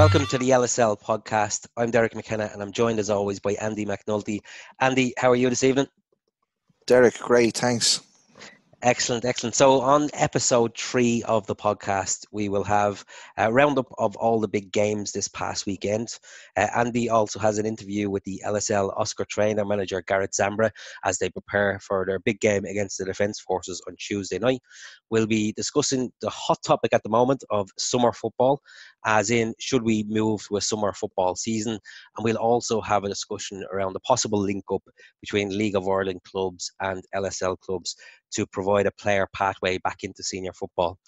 Welcome to the LSL Podcast. I'm Derek McKenna and I'm joined as always by Andy McNulty. Andy, how are you this evening? Derek, great, thanks. Excellent, excellent. So on episode 3 of the podcast, we will have a roundup of all the big games this past weekend. Andy also has an interview with the LSL Oscar Traynor manager Gareth Zambra as they prepare for their big game against the Defence Forces on Tuesday night. We'll be discussing the hot topic at the moment of summer football, as in should we move to a summer football season? And we'll also have a discussion around the possible link up between League of Ireland clubs and LSL clubs to provide a player pathway back into senior football.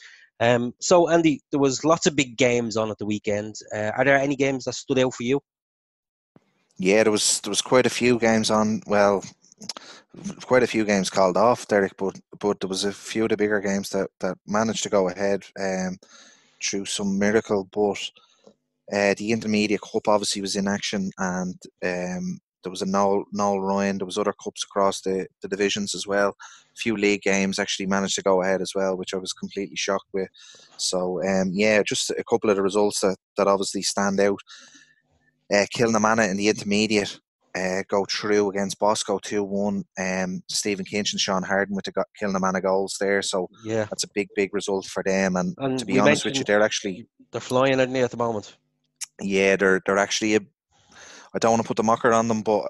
So, Andy, there was lots of big games on at the weekend. Are there any games that stood out for you? Yeah, there was quite a few games on. Well, quite a few games called off, Derek, but there was a few of the bigger games that managed to go ahead through some miracle. But the Intermediate Cup obviously was in action, and there was a Noel Ryan. There was other cups across the divisions as well. A few league games actually managed to go ahead as well, which I was completely shocked with. So yeah, just a couple of the results that obviously stand out. Kilnamana in the Intermediate go through against Bosco 2-1. Stephen Kinch and Sean Harden with the Kilnamana goals there. So yeah, that's a big result for them. And to be we honest with you, they're flying, aren't they, at the moment? Yeah, they're actually I don't want to put the mocker on them, but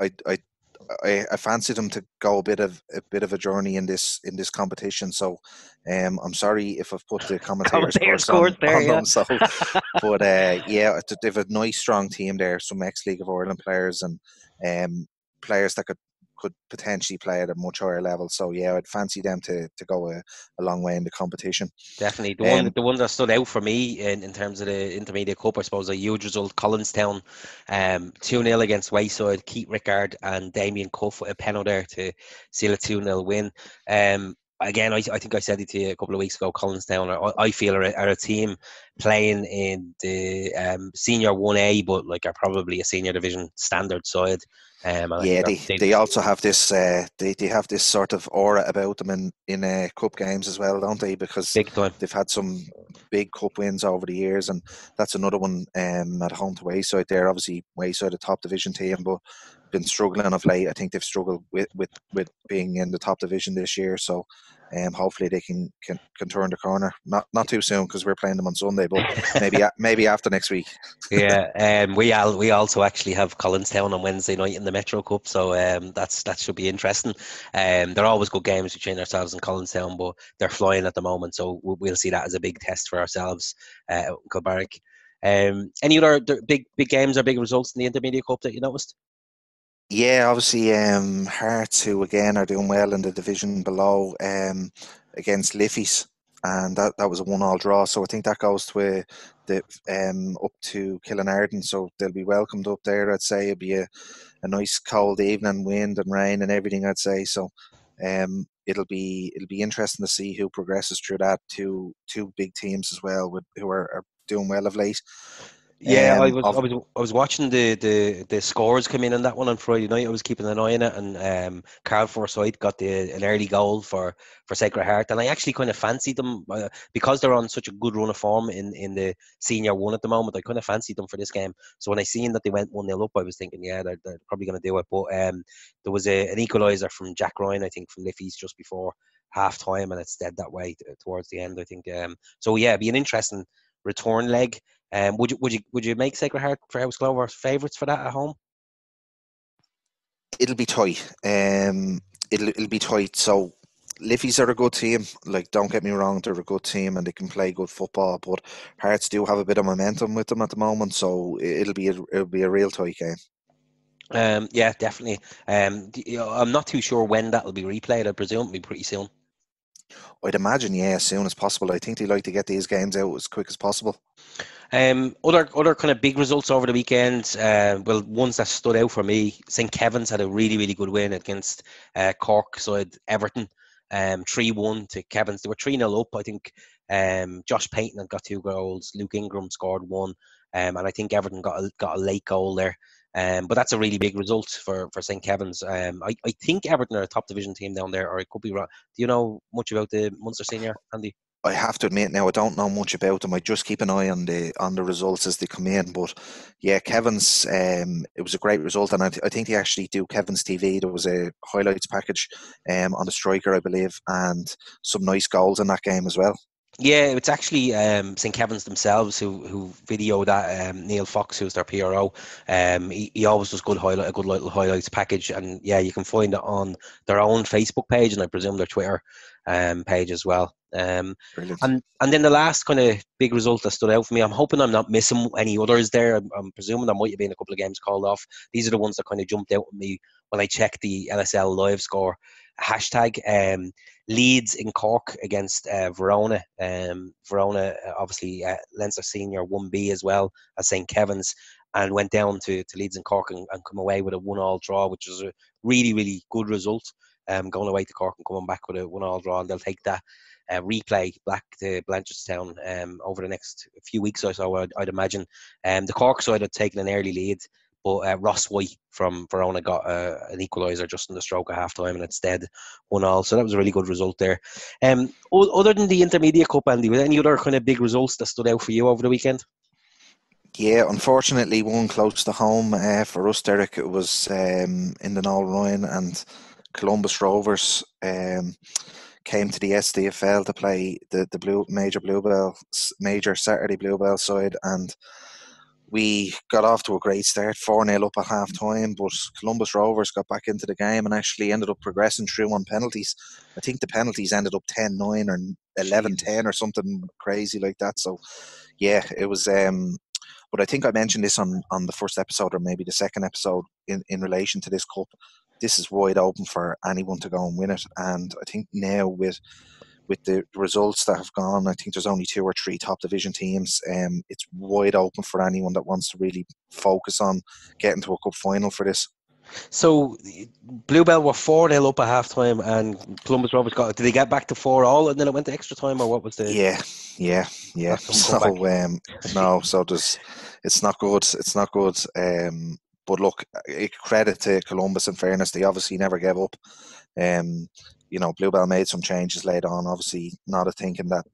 I fancy them to go a bit of a journey in this competition. So I'm sorry if I've put the commentator scores there, on yeah. them. So, but yeah, they've a nice strong team there. Some ex-League of Ireland players and players that could potentially play at a much higher level. So yeah, I'd fancy them to go a long way in the competition. Definitely. The one that stood out for me in terms of the Intermediate Cup, I suppose, a huge result, Collinstown 2-0 against Wayside. Keith Rickard and Damien Cuff with a penalty there to seal a 2-0 win. Again, I think I said it to you a couple of weeks ago, Collinstown, I feel are a team playing in the senior 1A, but like are probably a senior division standard side. Yeah, they also have this they have this sort of aura about them in cup games as well, don't they? Because big time. they've had some big cup wins over the years, and that's another one at home to Wayside. There, obviously Wayside a top division team, but been struggling of late. I think they've struggled with being in the top division this year. So hopefully they can turn the corner. Not too soon because we're playing them on Sunday, but maybe after next week. Yeah, we also actually have Collinstown on Wednesday night in the Metro Cup, so that should be interesting. They're always good games between ourselves and Collinstown, but they're flying at the moment, so we'll see that as a big test for ourselves out in Kilbarrack. Any other big games or big results in the Intermediate Cup that you noticed? Yeah, obviously Hearts, who again are doing well in the division below, against Liffey's, and that was a 1-1 draw. So I think that goes to the up to Killinarden, so they'll be welcomed up there. I'd say it'll be a nice cold evening, wind and rain and everything, I'd say. So it'll be interesting to see who progresses through that. Two big teams as well who are doing well of late. Yeah, I was watching the scores come in on that one on Friday night. I was keeping an eye on it, and Carl Forsyth got an early goal for Sacred Heart, and I actually kind of fancied them because they're on such a good run of form in the senior one at the moment. I kind of fancied them for this game. So when I seen that they went 1-0 up, I was thinking, yeah, they're probably going to do it. But there was an equaliser from Jack Ryan, I think, from Liffey's just before half time, and it's dead that way towards the end, I think. So yeah, it'd be an interesting return leg. Would you make Sacred Heart for House Clover favourites for that at home? It'll be tight. It'll be tight. So Liffey's are a good team. Like, don't get me wrong, they're a good team and they can play good football. But Hearts do have a bit of momentum with them at the moment, so it'll be a real tight game. Yeah, definitely. I'm not too sure when that'll be replayed. I presume it'll be pretty soon. I'd imagine, yeah, as soon as possible. I think they like to get these games out as quick as possible. Other kind of big results over the weekend. Well, ones that stood out for me. St. Kevin's had a really good win against Cork side Everton. 3-1 to Kevin's. They were 3-0 up. I think Josh Payton had got 2 goals. Luke Ingram scored 1, and I think Everton got a late goal there. But that's a really big result for St. Kevin's. I think Everton are a top division team down there, or I could be wrong. Do you know much about the Munster Senior, Andy? I have to admit now I don't know much about them. I just keep an eye on the results as they come in. But yeah, Kevin's it was a great result, and I think they actually do Kevin's TV. There was a highlights package on the striker, I believe, and some nice goals in that game as well. Yeah, it's actually St. Kevin's themselves who video that. Neil Fox, who's their PRO, he always does a good little highlights package, and yeah, you can find it on their own Facebook page, and I presume their Twitter page as well. Brilliant. And then the last kind of big result that stood out for me, I'm hoping I'm not missing any others there. I'm presuming there might have been a couple of games called off. These are the ones that kind of jumped out at me when I checked the LSL live score hashtag. Leeds in Cork against Verona. Verona, obviously, Leinster Senior 1B as well as St. Kevin's, and went down to Leeds in Cork and come away with a 1-1 draw, which was a really, really good result. Going away to Cork and coming back with a 1-1 draw, and they'll take that replay back to Blanchardstown over the next few weeks or so, I'd imagine. The Cork side had taken an early lead, but Ross White from Verona got an equaliser just in the stroke of half-time, and instead 1-1. So that was a really good result there. Other than the Intermediate Cup, Andy, were there any other kind of big results that stood out for you over the weekend? Yeah, unfortunately, one close to home for us, Derek. It was in the Noel Ryan, and Columbus Rovers came to the SDFL to play the major Saturday Bluebell side, and we got off to a great start, 4-0 up at half time, but Columbus Rovers got back into the game and actually ended up progressing through on penalties. I think the penalties ended up 10-9 or 11-10 or something crazy like that. So, yeah, it was. But I think I mentioned this on the first episode or maybe the second episode in relation to this cup. This is wide open for anyone to go and win it. And I think now with the results that have gone, I think there's only 2 or 3 top division teams. It's wide open for anyone that wants to really focus on getting to a cup final for this. So Bluebell were 4-0 up at half time, and Columbus Rovers did they get back to 4-all and then it went to extra time, or what was the? Yeah. That's some So comeback. no, so it's not good. It's not good. But look, credit to Columbus. In fairness, they obviously never gave up. Bluebell made some changes later on, obviously not thinking that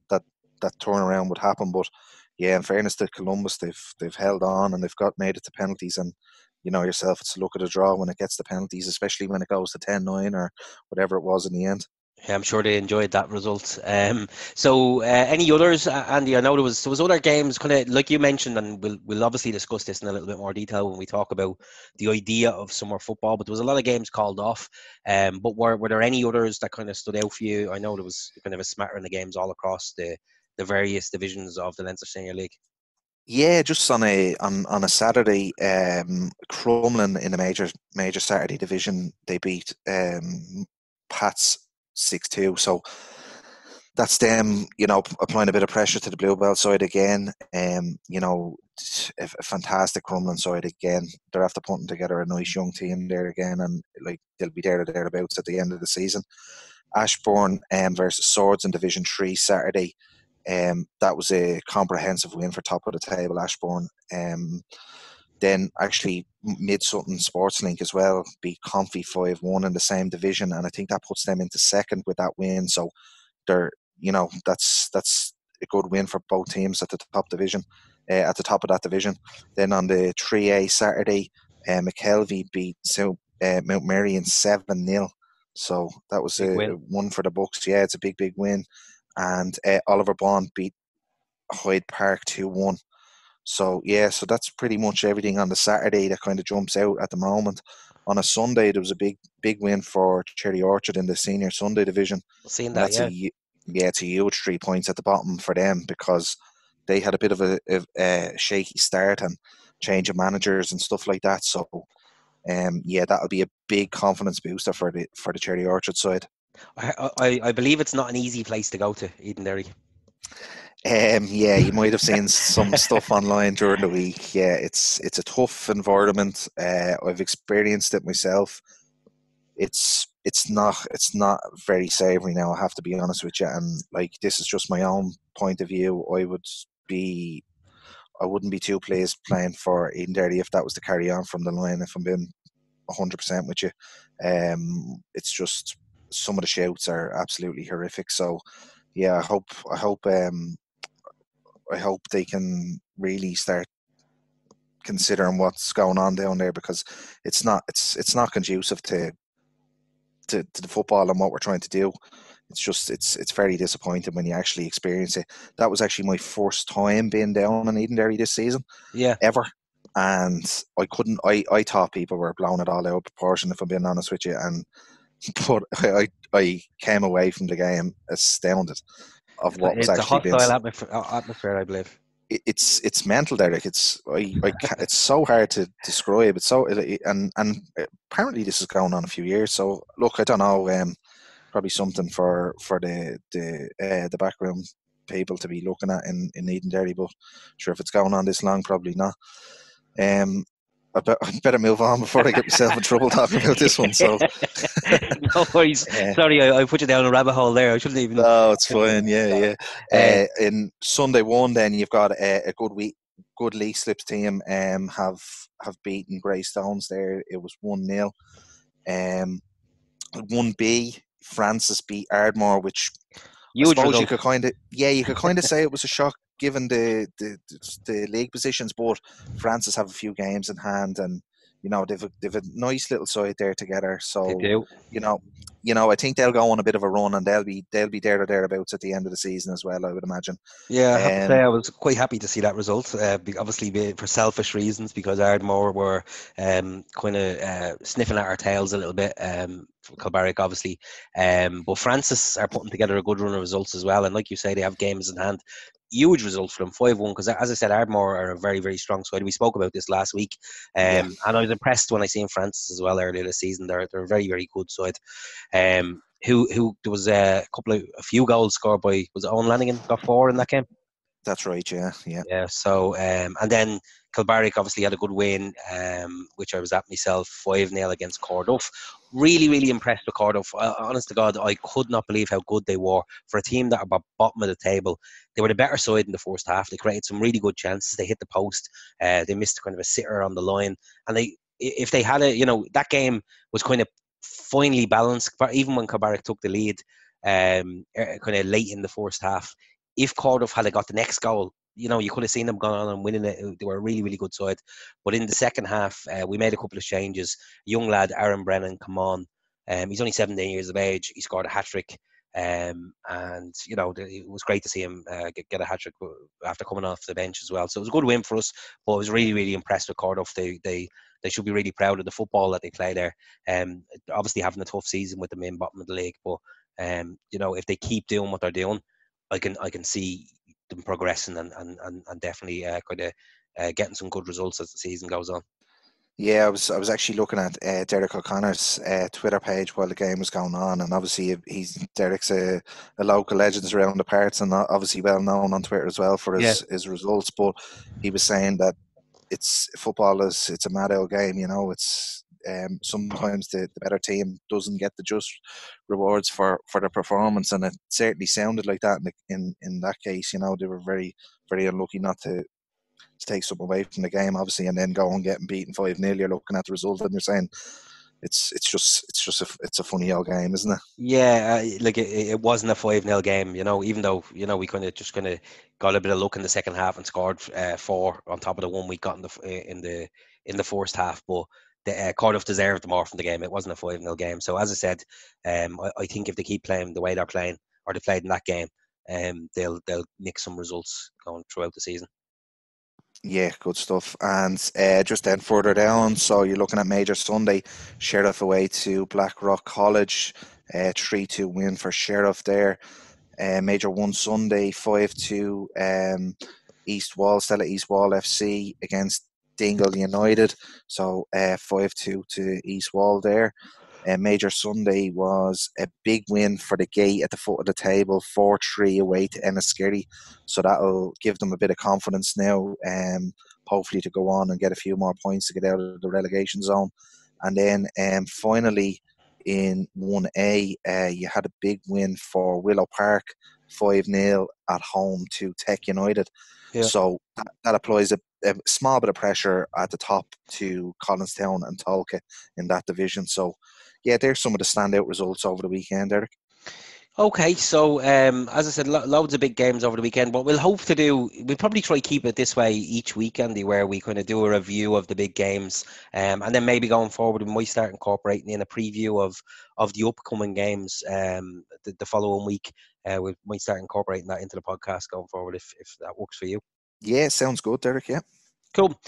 turnaround would happen. But yeah, in fairness to Columbus, they've held on and they've made it to penalties. And you know yourself, it's a look at a draw when it gets to penalties, especially when it goes to 10-9 or whatever it was in the end. Yeah, I'm sure they enjoyed that result. So any others, Andy? I know there was other games, kind of like you mentioned, and we'll obviously discuss this in a little bit more detail when we talk about the idea of summer football. But there was a lot of games called off. But were there any others that kind of stood out for you? I know there was kind of a smattering of games all across the various divisions of the Leinster Senior League. Yeah, just on a Saturday, Crumlin in the major Saturday division, they beat Pats 6-2. So that's them, applying a bit of pressure to the Bluebell side again. A fantastic Crumlin side again. They're after putting together a nice young team there again, and like they'll be there or thereabouts at the end of the season. Ashbourne versus Swords in Division 3 Saturday. That was a comprehensive win for top of the table Ashbourne. Then actually Mid Sutton Sportslink as well beat Comfy 5-1 in the same division, and I think that puts them into second with that win. So they're that's a good win for both teams at the top division, at the top of that division. Then on the 3A Saturday, McKelvey beat Mount Marion 7-0. So that was Big a win. one for the Bucks. Yeah, it's a big win. And Oliver Bond beat Hyde Park 2-1. So yeah, so that's pretty much everything on the Saturday that kind of jumps out at the moment. On a Sunday, there was a big win for Cherry Orchard in the senior Sunday division, Seeing and that, that's yeah. it's a huge 3 points at the bottom for them because they had a bit of a shaky start and change of managers and stuff like that. So that'll be a big confidence booster for the Cherry Orchard side. I believe it's not an easy place to go to, Edenderry. Yeah, you might have seen some stuff online during the week. Yeah, it's a tough environment. I've experienced it myself. It's not very savoury now. I have to be honest with you, and like this is just my own point of view. I wouldn't be too pleased playing for Eden Derry if that was to carry on from the line. If I'm being 100% with you, it's just some of the shouts are absolutely horrific. So yeah, I hope they can really start considering what's going on down there, because it's not conducive to the football and what we're trying to do. It's very disappointing when you actually experience it. That was actually my first time being down in Edenderry this season Yeah. ever, and I thought people were blowing it all out of proportion, if I'm being honest with you, and but I came away from the game astounded of what was It's a actually being. hostile atmosphere, I believe. It's mental, Derek. It's so hard to describe. It's so, and apparently this is going on a few years. So look, I don't know. Probably something for the background people to be looking at in Edenderry. But sure, if it's going on this long, probably not. Um, I better move on before I get myself in trouble talking about this one. So No worries. Sorry, I put you down a rabbit hole there. I shouldn't even. no, it's fine. Yeah. Uh, In Sunday one, then you've got a good league slips team. Have beaten Greystones there. It was 1-0. 1B, Francis beat Ardmore, which I Huge suppose result. you could kind of say it was a shock given the league positions, but Francis have a few games in hand, and they've a nice little side there together. They So do. I think they'll go on a bit of a run, and they'll be there or thereabouts at the end of the season as well, I would imagine. Yeah, I have to say I was quite happy to see that result. Obviously, for selfish reasons, because Ardmore were kind of sniffing at our tails a little bit. For Kilbarrack, obviously, but Francis are putting together a good run of results as well. And like you say, they have games in hand. Huge result for them, 5-1. Because as I said, Ardmore are a very, very strong side. We spoke about this last week, Yeah, and I was impressed when I seen Francis as well earlier this season. They're a very, very good side. Who there was a few goals scored by, was it Owen Lanigan, got 4 in that game. that's right. Yeah. Yeah. So and then Kilbarrack obviously had a good win, which I was at myself, 5-0 against Corduff. Really, really impressed with Corduff. Honest to God, I could not believe how good they were for a team that are about bottom of the table. They were the better side in the first half. They created some really good chances. They hit the post. They missed kind of a sitter on the line, and if they had that game was kind of finely balanced. Even when Kilbarrack took the lead, kind of late in the first half, if Corduff had got the next goal, you could have seen them going on and winning it. They were a really, really good side. But in the second half, we made a couple of changes. Young lad, Aaron Brennan, come on. He's only 17 years of age. He scored a hat-trick. And, it was great to see him get a hat-trick after coming off the bench as well. So it was a good win for us. But I was really, really impressed with Corduff. They should be really proud of the football that they play there. Obviously having a tough season with them in bottom of the league. But, if they keep doing what they're doing, I can see them progressing and definitely kind of getting some good results as the season goes on. Yeah, I was actually looking at Derek O'Connor's Twitter page while the game was going on, and obviously Derek's a local legend around the parts, and obviously well known on Twitter as well for Yeah. his results. But he was saying that it's a mad old game. It's sometimes the better team doesn't get the just rewards for their performance, and it certainly sounded like that in that case. They were very, very unlucky not to take something away from the game, obviously, and then go and getting beaten 5-0. You're looking at the result and you're saying it's a funny old game, isn't it? Yeah, it wasn't a 5-0 game, even though, we kind of got a bit of luck in the second half and scored 4 on top of the one we got in the first half. But the Cardiff deserved more from the game. It wasn't a 5-0 game. So as I said, I think if they keep playing the way they're playing, or they played in that game, they'll nick some results going throughout the season. Yeah, good stuff. And just then further down, so you're looking at Major Sunday, Sheriff away to Blackrock College, 3-2 win for Sheriff there. Major 1 Sunday, 5-2 East Wall, Stella East Wall FC against Dingle United. So 5-2 to East Wall there. Major Sunday was a big win for the Gate at the foot of the table, 4-3 away to Enniskerry. So that'll give them a bit of confidence now, hopefully to go on and get a few more points to get out of the relegation zone. And then finally in 1A, you had a big win for Willow Park, 5-0 at home to Tech United. Yeah. So that applies a small bit of pressure at the top to Collinstown and Tolka in that division. So, yeah, there's some of the standout results over the weekend, Eric. Okay, so as I said, loads of big games over the weekend. What we'll hope to do, we'll probably try keep it this way each weekend, where we kind of do a review of the big games, and then maybe going forward, we might start incorporating in a preview of the upcoming games the following week. We might start incorporating that into the podcast going forward if that works for you. Yeah, sounds good, Derek. Yeah. Cool.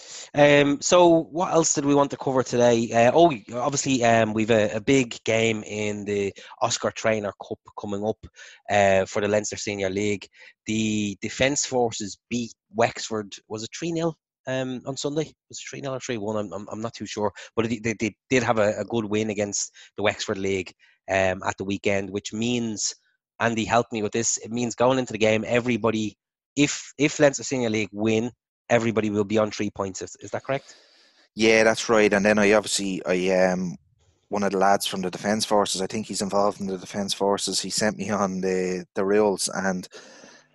So what else did we want to cover today? Obviously, we've a big game in the Oscar Traynor Cup coming up for the Leinster Senior League. The Defence Forces beat Wexford. Was it 3-0 on Sunday? Was it 3-0 or 3-1? I'm not too sure. But they did have a good win against the Wexford League at the weekend, which means, Andy helped me with this, it means going into the game, everybody, if Leinster Senior League win, everybody will be on 3 points. Is that correct? Yeah, that's right. And then I one of the lads from the Defence Forces, I think he's involved in the Defence Forces, he sent me on the rules, and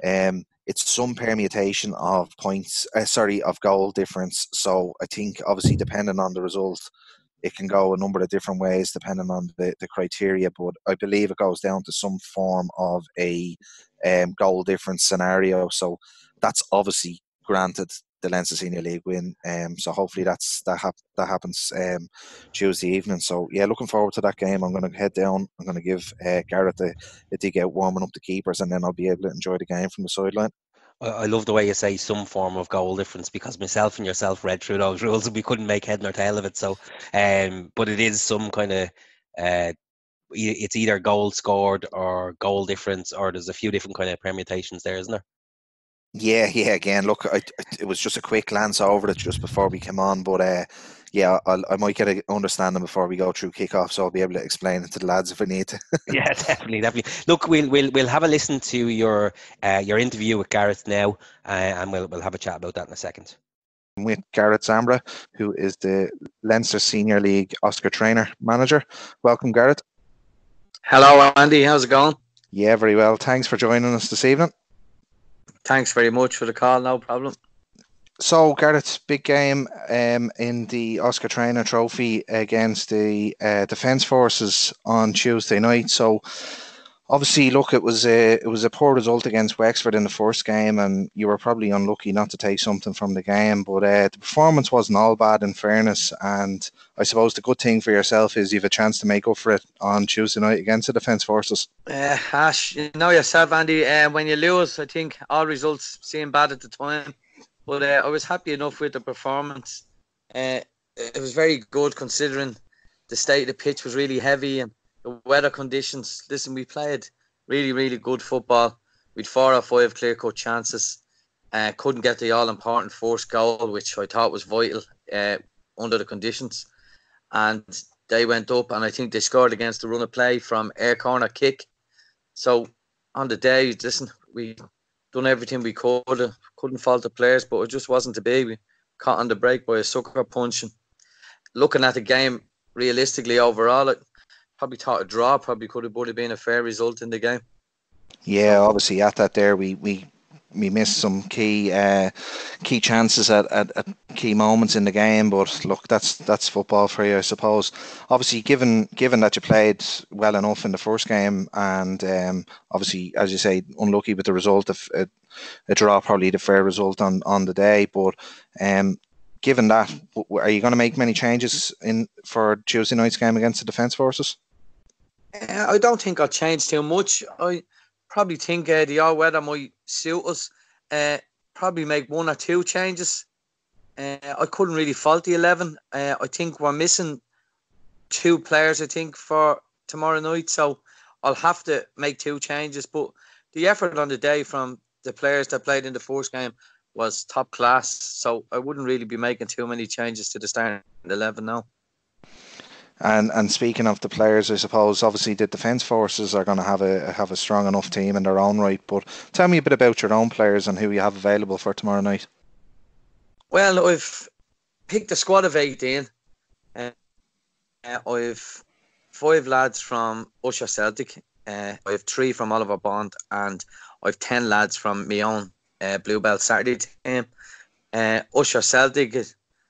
it's some permutation of points, of goal difference. So I think obviously depending on the result, it can go a number of different ways depending on the criteria, but I believe it goes down to some form of a goal difference scenario. So that's obviously granted the Leinster Senior League win. So hopefully that happens Tuesday evening. So yeah, looking forward to that game. I'm going to head down. I'm going to give Gareth a dig out warming up the keepers, and then I'll be able to enjoy the game from the sideline. I love the way you say some form of goal difference, because myself and yourself read through those rules and we couldn't make head nor tail of it. So, but it is some kind of it's either goal scored or goal difference, or there's a few different kind of permutations there, isn't there? Yeah. Again, look, it was just a quick glance over it just before we came on, but yeah, I might get an understanding before we go through kickoff, so I'll be able to explain it to the lads if I need to. Yeah, definitely. Look, we'll have a listen to your interview with Gareth now, and we'll have a chat about that in a second. With Gareth Zambra, who is the Leinster Senior League Oscar Traynor manager. Welcome, Gareth. Hello, Andy. How's it going? Yeah, very well. Thanks for joining us this evening. Thanks very much for the call. No problem. So, Gareth, big game in the Oscar Traynor Trophy against the Defence Forces on Tuesday night. So, obviously, look, it was a poor result against Wexford in the first game, and you were probably unlucky not to take something from the game. But the performance wasn't all bad, in fairness. And I suppose the good thing for yourself is you have a chance to make up for it on Tuesday night against the Defence Forces. Ash, you know yourself, Andy. When you lose, I think all results seem bad at the time. But I was happy enough with the performance. It was very good considering the state of the pitch was really heavy and the weather conditions. Listen, we played really, really good football. We had 4 or 5 clear-cut chances. Couldn't get the all-important first goal, which I thought was vital under the conditions. And they went up, and I think they scored against the run of play from air corner kick. So on the day, listen, we done everything we could. Couldn't fault the players, but it just wasn't to be. We caught on the break by a sucker punch. And looking at the game realistically overall, I probably thought a draw probably would have been a fair result in the game. Yeah, obviously at that there we missed some key chances at key moments in the game, but look, that's football for you, I suppose. Obviously, given that you played well enough in the first game, and obviously, as you say, unlucky with the result of a draw, probably the fair result on the day. But given that, are you going to make many changes for Tuesday night's game against the Defence Forces? I don't think I'll change too much. I probably think the all weather might suit us. Probably make 1 or 2 changes. I couldn't really fault the 11. I think we're missing 2 players, I think, for tomorrow night. So I'll have to make 2 changes. But the effort on the day from the players that played in the first game was top class. So I wouldn't really be making too many changes to the starting 11 now. And speaking of the players, I suppose obviously the Defence Forces are going to have a strong enough team in their own right. But tell me a bit about your own players and who you have available for tomorrow night. Well, I've picked a squad of 18. I've 5 lads from Usher Celtic. I have 3 from Oliver Bond, and I've 10 lads from my own Bluebell Saturday team. Usher Celtic,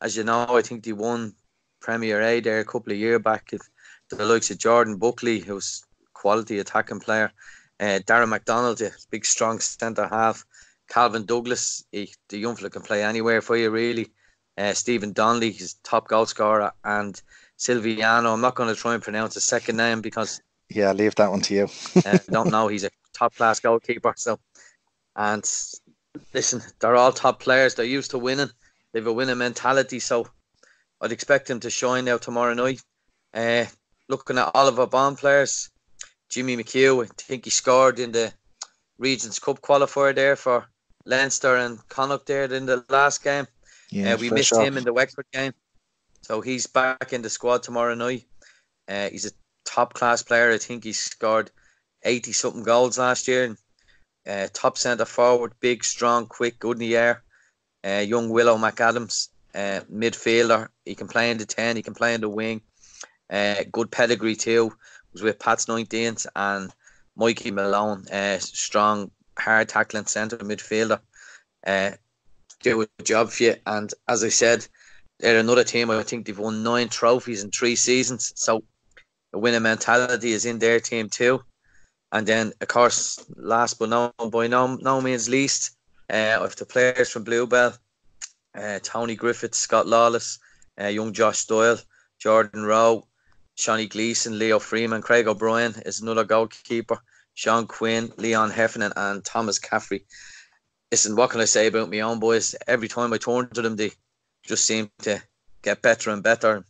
as you know, I think they won Premier A there a couple of years back. The likes of Jordan Buckley, who's quality attacking player. Darren McDonald, a big strong centre half. Calvin Douglas, the young fella can play anywhere for you really. Stephen Donnelly, he's top goal scorer, and Silviano. I'm not going to try and pronounce his second name because Yeah, leave that one to you. I don't know. He's a top class goalkeeper. So, and listen, they're all top players. They're used to winning. They've a winning mentality. So I'd expect him to shine now tomorrow night. Looking at all of our bond players, Jimmy McHugh, I think he scored in the Regions Cup qualifier there for Leinster and Connacht there in the last game. Yeah, we missed him in the Wexford game. So he's back in the squad tomorrow night. He's a top class player. I think he scored 80 something goals last year. Top centre forward, big, strong, quick, good in the air. Young Willow McAdams, midfielder. He can play in the 10, he can play in the wing. Good pedigree too. Was with Pat's 19th and Mikey Malone, strong, hard tackling centre midfielder. Do a job for you. And as I said, they're another team. I think they've won 9 trophies in 3 seasons. So the winning mentality is in their team too. And then, of course, last but by no means least, of the players from Bluebell, Tony Griffiths, Scott Lawless, young Josh Doyle, Jordan Rowe, Shawnee Gleeson, Leo Freeman, Craig O'Brien is another goalkeeper, Sean Quinn, Leon Heffernan, and Thomas Caffrey. Listen, what can I say about my own boys? Every time I turn to them, they just seem to get better and better.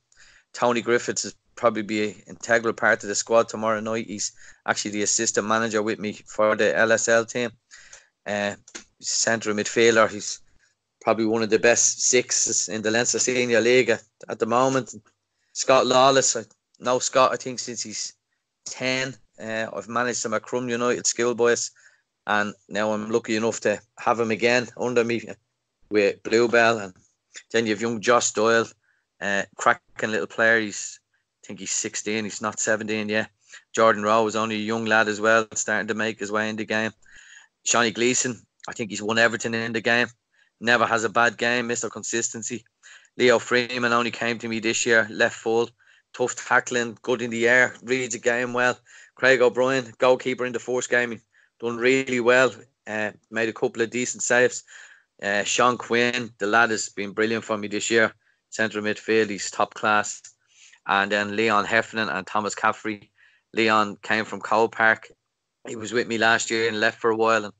Tony Griffiths is probably be an integral part of the squad tomorrow night. He's actually the assistant manager with me for the LSL team. He's centre midfielder. He's probably one of the best 6s in the Leinster Senior League at the moment. Scott Lawless, I know Scott, I think, since he's 10. I've managed him at Crum United schoolboys, and now I'm lucky enough to have him again under me with Bluebell. And then you have young Josh Doyle, cracking little player. I think he's 16, he's not 17 yet. Jordan Rowe is only a young lad as well, starting to make his way in the game. Shawnee Gleeson, I think he's won everything in the game. Never has a bad game, Mr. Consistency. Leo Freeman only came to me this year, left full, tough tackling, good in the air, reads the game well. Craig O'Brien, goalkeeper in the first game, he done really well, made a couple of decent saves. Sean Quinn, the lad has been brilliant for me this year. Central midfield, he's top class. And then Leon Heffernan and Thomas Caffrey. Leon came from Cole Park. He was with me last year and left for a while and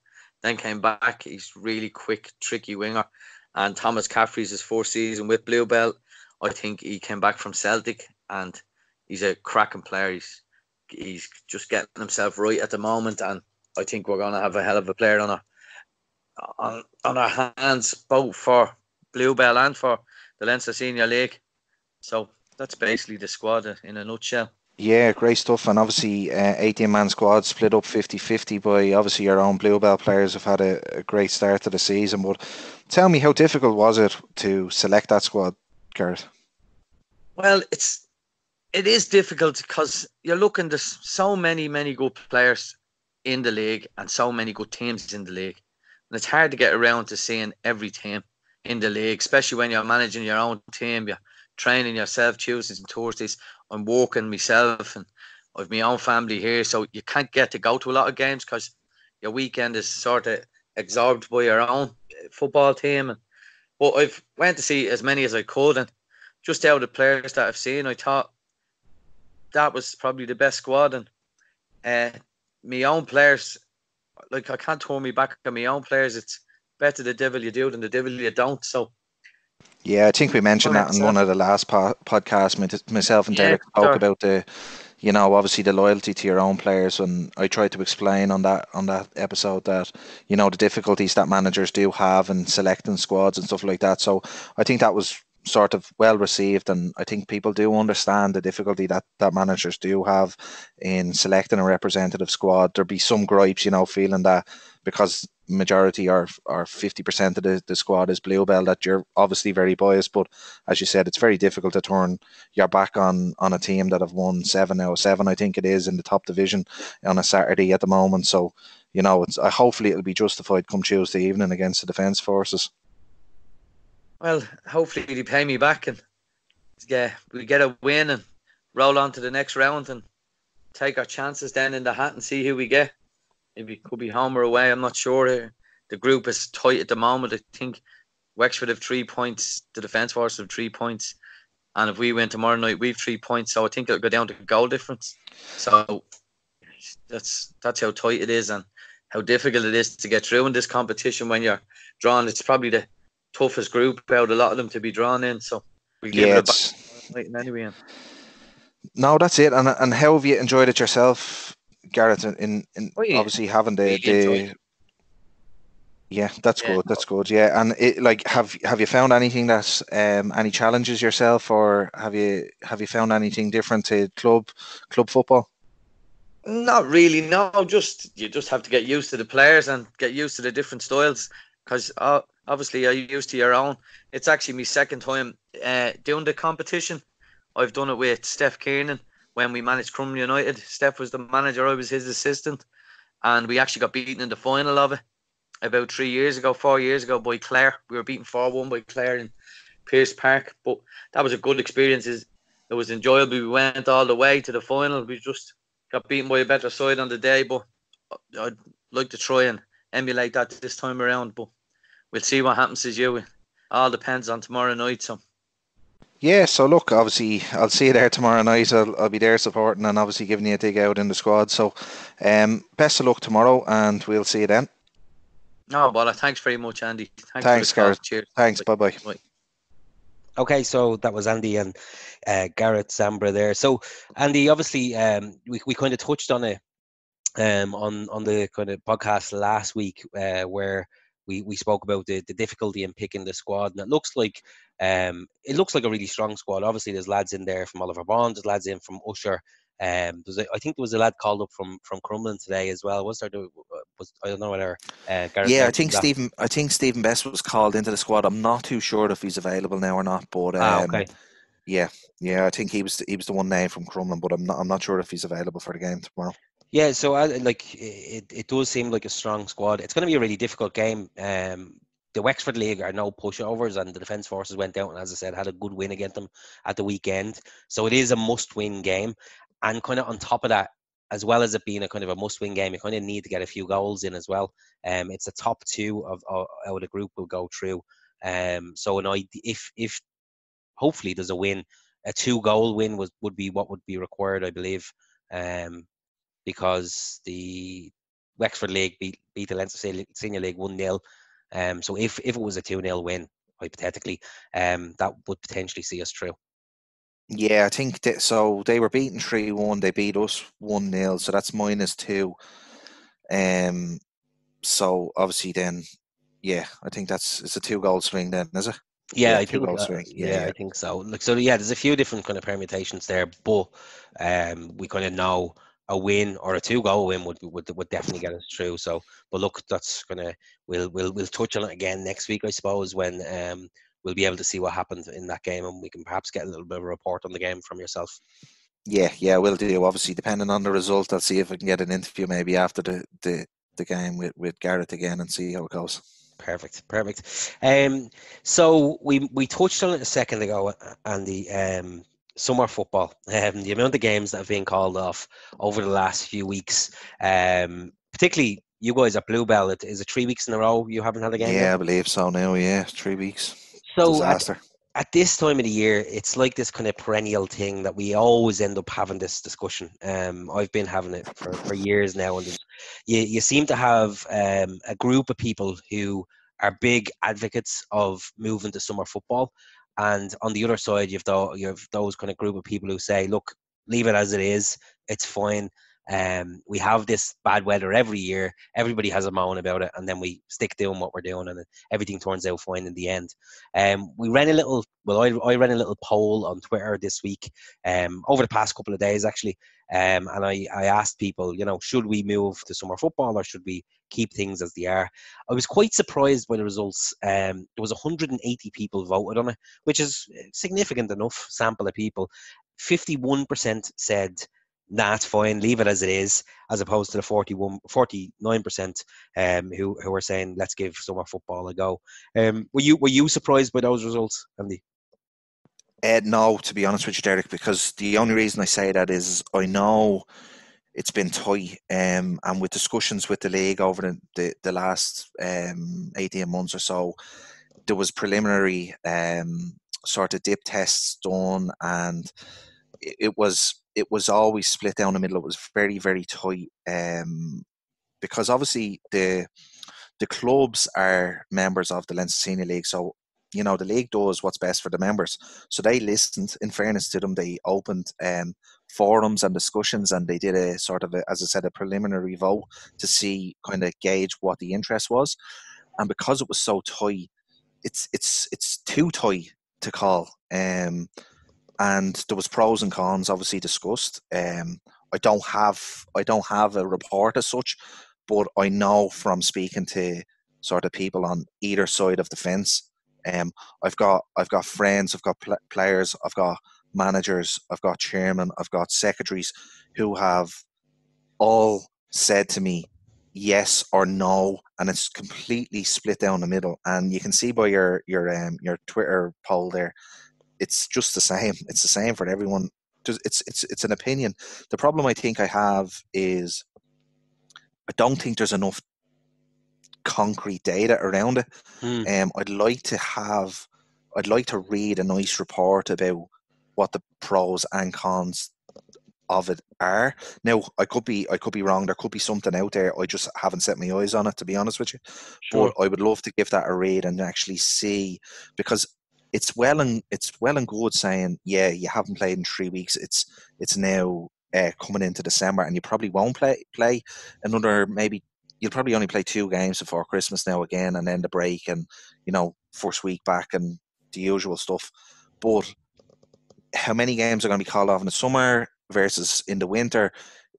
then came back. He's really quick, tricky winger. And Thomas Caffrey's his 4th season with Bluebell. I think he came back from Celtic and he's a cracking player. He's just getting himself right at the moment, and I think we're going to have a hell of a player on our hands, both for Bluebell and for the Leinster Senior League. So that's basically the squad in a nutshell. Yeah, great stuff. And obviously 18-man squad split up 50-50 by obviously your own Bluebell players have had a great start to the season. But tell me, how difficult was it to select that squad, Gareth? Well, it is difficult because you're looking, there's so many good players in the league and so many good teams in the league. And it's hard to get around to seeing every team in the league, especially when you're managing your own team. You're training yourself Tuesdays and Thursdays. I'm working myself and I've my own family here. So you can't get to go to a lot of games because your weekend is sort of absorbed by your own football team. But I've went to see as many as I could. And just out of the players that I've seen, I thought that was probably the best squad. And my own players, like, I can't turn me back on my own players. It's better the devil you do than the devil you don't. So yeah, I think we mentioned that in one of the last podcasts. Myself and Derek spoke about the, obviously the loyalty to your own players, and I tried to explain on that episode that, the difficulties that managers do have in selecting squads and stuff like that. So I think that was sort of well received, and I think people do understand the difficulty that managers do have in selecting a representative squad. There'd be some gripes, feeling that because majority or 50% of the squad is Bluebell, that you're obviously very biased. But as you said, it's very difficult to turn your back on a team that have won 7 out of 7, I think it is, in the top division on a Saturday at the moment. So hopefully it'll be justified come Tuesday evening against the Defence Forces. Well, hopefully they pay me back and we get a win and roll on to the next round and take our chances then in the hat and see who we get. if he could be home or away, I'm not sure. The group is tight at the moment. I think Wexford have 3 points, the Defence Force have 3 points, and if we win tomorrow night, we've 3 points. So I think it'll go down to goal difference. So that's how tight it is and how difficult it is to get through in this competition when you're drawn. It's probably the toughest group out, a lot of them to be drawn in. So we'll give it a back anyway. No, that's it. And how have you enjoyed it yourself, Gareth? In obviously having the yeah, that's good. That's good. Yeah, and have you found anything that's any challenges yourself, or have you found anything different to club football? Not really. No, you just have to get used to the players and get used to the different styles. Because obviously you're used to your own. It's actually my second time doing the competition. I've done it with Steph Kiernan when we managed Crumlin United. Steph was the manager, I was his assistant, and we actually got beaten in the final of it about 4 years ago by Clare. We were beaten 4-1 by Clare in Pearse Park, but that was a good experience. It was enjoyable. We went all the way to the final. We just got beaten by a better side on the day, but I'd like to try and emulate that this time around, but we'll see what happens as you. It all depends on tomorrow night. So yeah, so look, obviously I'll see you there tomorrow night. I'll be there supporting and obviously giving you a dig out in the squad. So best of luck tomorrow and we'll see you then. No, well, thanks very much, Andy. Thanks, Gareth. Cheers. Thanks. Bye-bye. Bye. Okay, so that was Andy and Gareth Zambra there. So, Andy, obviously, we kind of touched on it on the kind of podcast last week where we spoke about the difficulty in picking the squad, and it looks like a really strong squad. Obviously, there's lads in there from Oliver Bond, there's lads in from Usher. I think there was a lad called up from Crumlin today as well. Was there? I don't know whether. Gareth I think Stephen Best was called into the squad. I'm not too sure if he's available now or not. But okay. Yeah. I think he was the one name from Crumlin, but I'm not sure if he's available for the game tomorrow. Yeah, so it does seem like a strong squad. It's going to be a really difficult game. The Wexford League are no pushovers, and the Defence Forces went out and, as I said, had a good win against them at the weekend. So it is a must-win game. And kind of on top of that, as well as it being a kind of a must-win game, you kind of need to get a few goals in as well. It's the top two of the group will go through. So if hopefully there's a win, a 2-goal win would be what would be required, I believe. Because the Wexford League beat the Leinster Senior League 1-0. So if it was a 2-0 win, hypothetically, that would potentially see us through. Yeah, I think so. They were beaten 3-1. They beat us 1-0. So that's -2. So obviously then, yeah, I think it's a 2-goal swing then, is it? Yeah, I 2-goal swing. Yeah, I think so. There's a few different kind of permutations there, but we kind of know a win or a 2-goal win would definitely get us through. So, but look, that's we'll touch on it again next week, I suppose, when we'll be able to see what happened in that game, and we can perhaps get a little bit of a report on the game from yourself. Yeah, we'll do. Obviously, depending on the result, I'll see if I can get an interview maybe after the game with Gareth again and see how it goes. Perfect. So we touched on it a second ago, Andy. Summer football, the amount of games that have been called off over the last few weeks, particularly you guys at Bluebell. Is it 3 weeks in a row you haven't had a game? Yeah, I believe so now. Yeah, 3 weeks. So disaster. At this time of the year, it's like this kind of perennial thing that we always end up having this discussion. I've been having it for years now, and you seem to have a group of people who are big advocates of moving to summer football, and on the other side, you have those kind of group of people who say, "Look, leave it as it is. It's fine. We have this bad weather every year. Everybody has a moan about it, and then we stick doing what we're doing, and everything turns out fine in the end." We ran a little. Well, I ran a little poll on Twitter this week, over the past couple of days actually, and I asked people, should we move to summer football or should we keep things as they are? I was quite surprised by the results. There was 180 people voted on it, which is a significant enough sample of people. 51% said, nah, it's fine, leave it as it is, as opposed to the 49% who were saying, let's give summer football a go. Were you surprised by those results, Andy? No, to be honest with you, Derek, because the only reason I say that is I know it's been tight, and with discussions with the league over the last 18 months or so, there was preliminary sort of dip tests done, and it was always split down the middle. It was very, very tight, because obviously the clubs are members of the Leinster Senior League, so the league does what's best for the members. So they listened. In fairness to them, they opened forums and discussions, and they did a sort of, as I said, a preliminary vote to see, kind of gauge what the interest was. And because it was so tight, it's too tight to call. And there was pros and cons obviously discussed. I don't have a report as such, but I know from speaking to sort of people on either side of the fence. I've got friends, I've got players, I've got managers, I've got chairmen, I've got secretaries who have all said to me yes or no, and it's completely split down the middle. And you can see by your Twitter poll there, it's just the same. It's the same for everyone. It's an opinion. The problem I think I have is I don't think there's enough concrete data around it. I'd like to read a nice report about what the pros and cons of it are. Now, I could be wrong. There could be something out there. I just haven't set my eyes on it, to be honest with you. Sure. But I would love to give that a read and actually see, because it's well and good saying, yeah, you haven't played in 3 weeks. It's now coming into December, and you probably won't play another, maybe you'll probably only play 2 games before Christmas now again, and then the break, and first week back and the usual stuff. But how many games are going to be called off in the summer versus in the winter?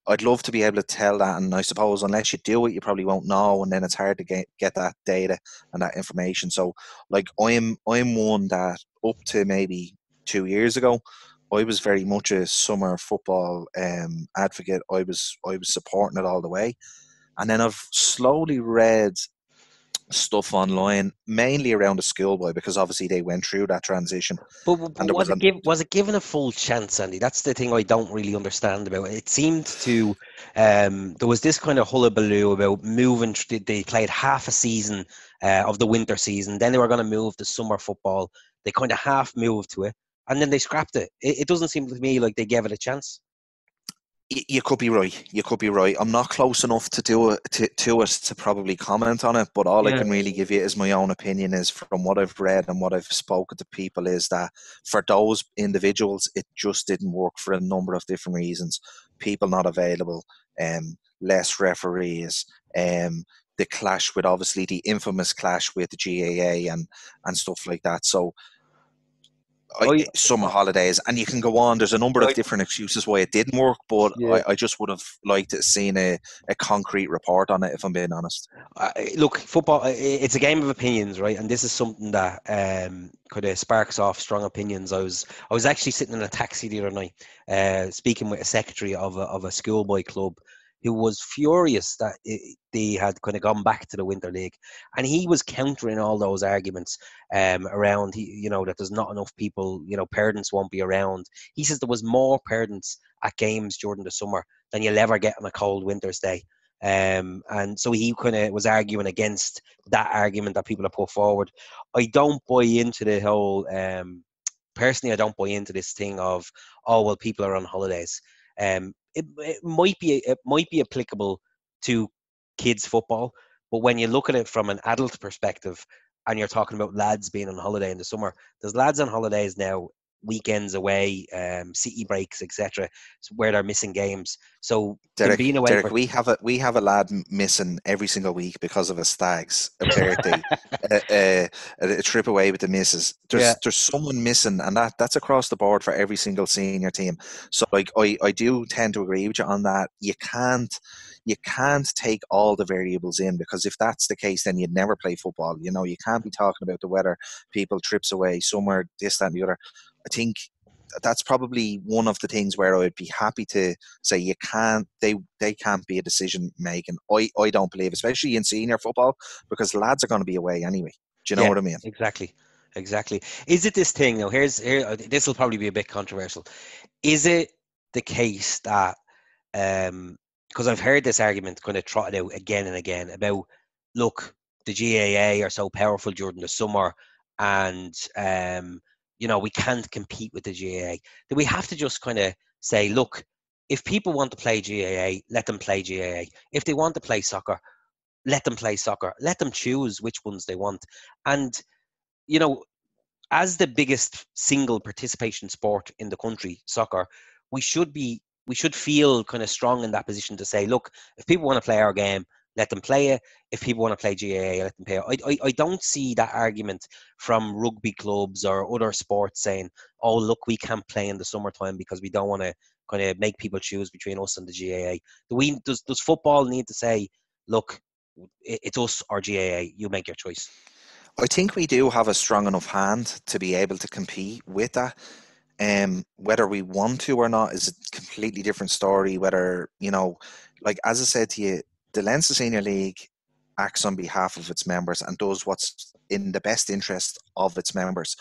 I'd love to be able to tell that, and I suppose unless you do it, you probably won't know, and then it's hard to get that data and that information. So, like, I'm one that up to maybe 2 years ago, I was very much a summer football advocate. I was supporting it all the way, and then I've slowly read stuff online, mainly around the schoolboy, because obviously they went through that transition. But And there was it given a full chance, Andy? That's the thing I don't really understand about it. It seemed to there was this kind of hullabaloo about moving. They played half a season of the winter season, then they were going to move to summer football. They kind of half moved to it, and then they scrapped it. It doesn't seem to me like they gave it a chance. You could be right. You could be right. I'm not close enough to do it to probably comment on it. But all I can really give you is my own opinion. Is from what I've read and what I've spoken to people, is that for those individuals, it just didn't work for a number of different reasons. People not available, less referees, the clash with, obviously, the infamous clash with the GAA and stuff like that. So, summer holidays, and you can go on. There's a number of different excuses why it didn't work, but I just would have liked to have seen a concrete report on it, if I'm being honest. Look, football, it's a game of opinions, right? And this is something that kind of sparks off strong opinions. I was actually sitting in a taxi the other night, speaking with a secretary of a schoolboy club, who was furious that they had kind of gone back to the Winter League, and he was countering all those arguments around, that there's not enough people, parents won't be around. He says there was more parents at games during the summer than you'll ever get on a cold winter's day. And so he kind of was arguing against that argument that people have put forward. I don't buy into the whole, personally, I don't buy into this thing of, oh, well, people are on holidays. It might be applicable to kids football, but when you look at it from an adult perspective, and you're talking about lads being on holiday in the summer, there's lads on holidays now, weekends away, city breaks, etc., where they're missing games. So Derek, we have a lad missing every single week because of a stag's, a birthday, a trip away with the missus. There's someone missing, and that's across the board for every single senior team. So, like, I do tend to agree with you on that. You can't take all the variables in, because if that's the case, then you'd never play football. You can't be talking about the weather, people, trips away, summer, this, that, and the other. I think that's probably one of the things where I would be happy to say they can't be a decision making. I don't believe, especially in senior football, because lads are going to be away anyway. Do you know what I mean? Exactly. Is it this thing now? This will probably be a bit controversial. Is it the case that because I've heard this argument kind of trotted out again and again about, look, the GAA are so powerful during the summer, and we can't compete with the GAA. That we have to just kind of say, look, if people want to play GAA, let them play GAA. If they want to play soccer, let them play soccer. Let them choose which ones they want. And as the biggest single participation sport in the country, soccer, we should feel kind of strong in that position to say, look, if people want to play our game, let them play it. If people want to play GAA, let them play it. I don't see that argument from rugby clubs or other sports saying, oh, look, we can't play in the summertime because we don't want to kind of make people choose between us and the GAA. Does football need to say, look, it's us or GAA, you make your choice? I think we do have a strong enough hand to be able to compete with that. Whether we want to or not is a completely different story. Whether, like as I said to you, the Leinster Senior League acts on behalf of its members and does what's in the best interest of its members.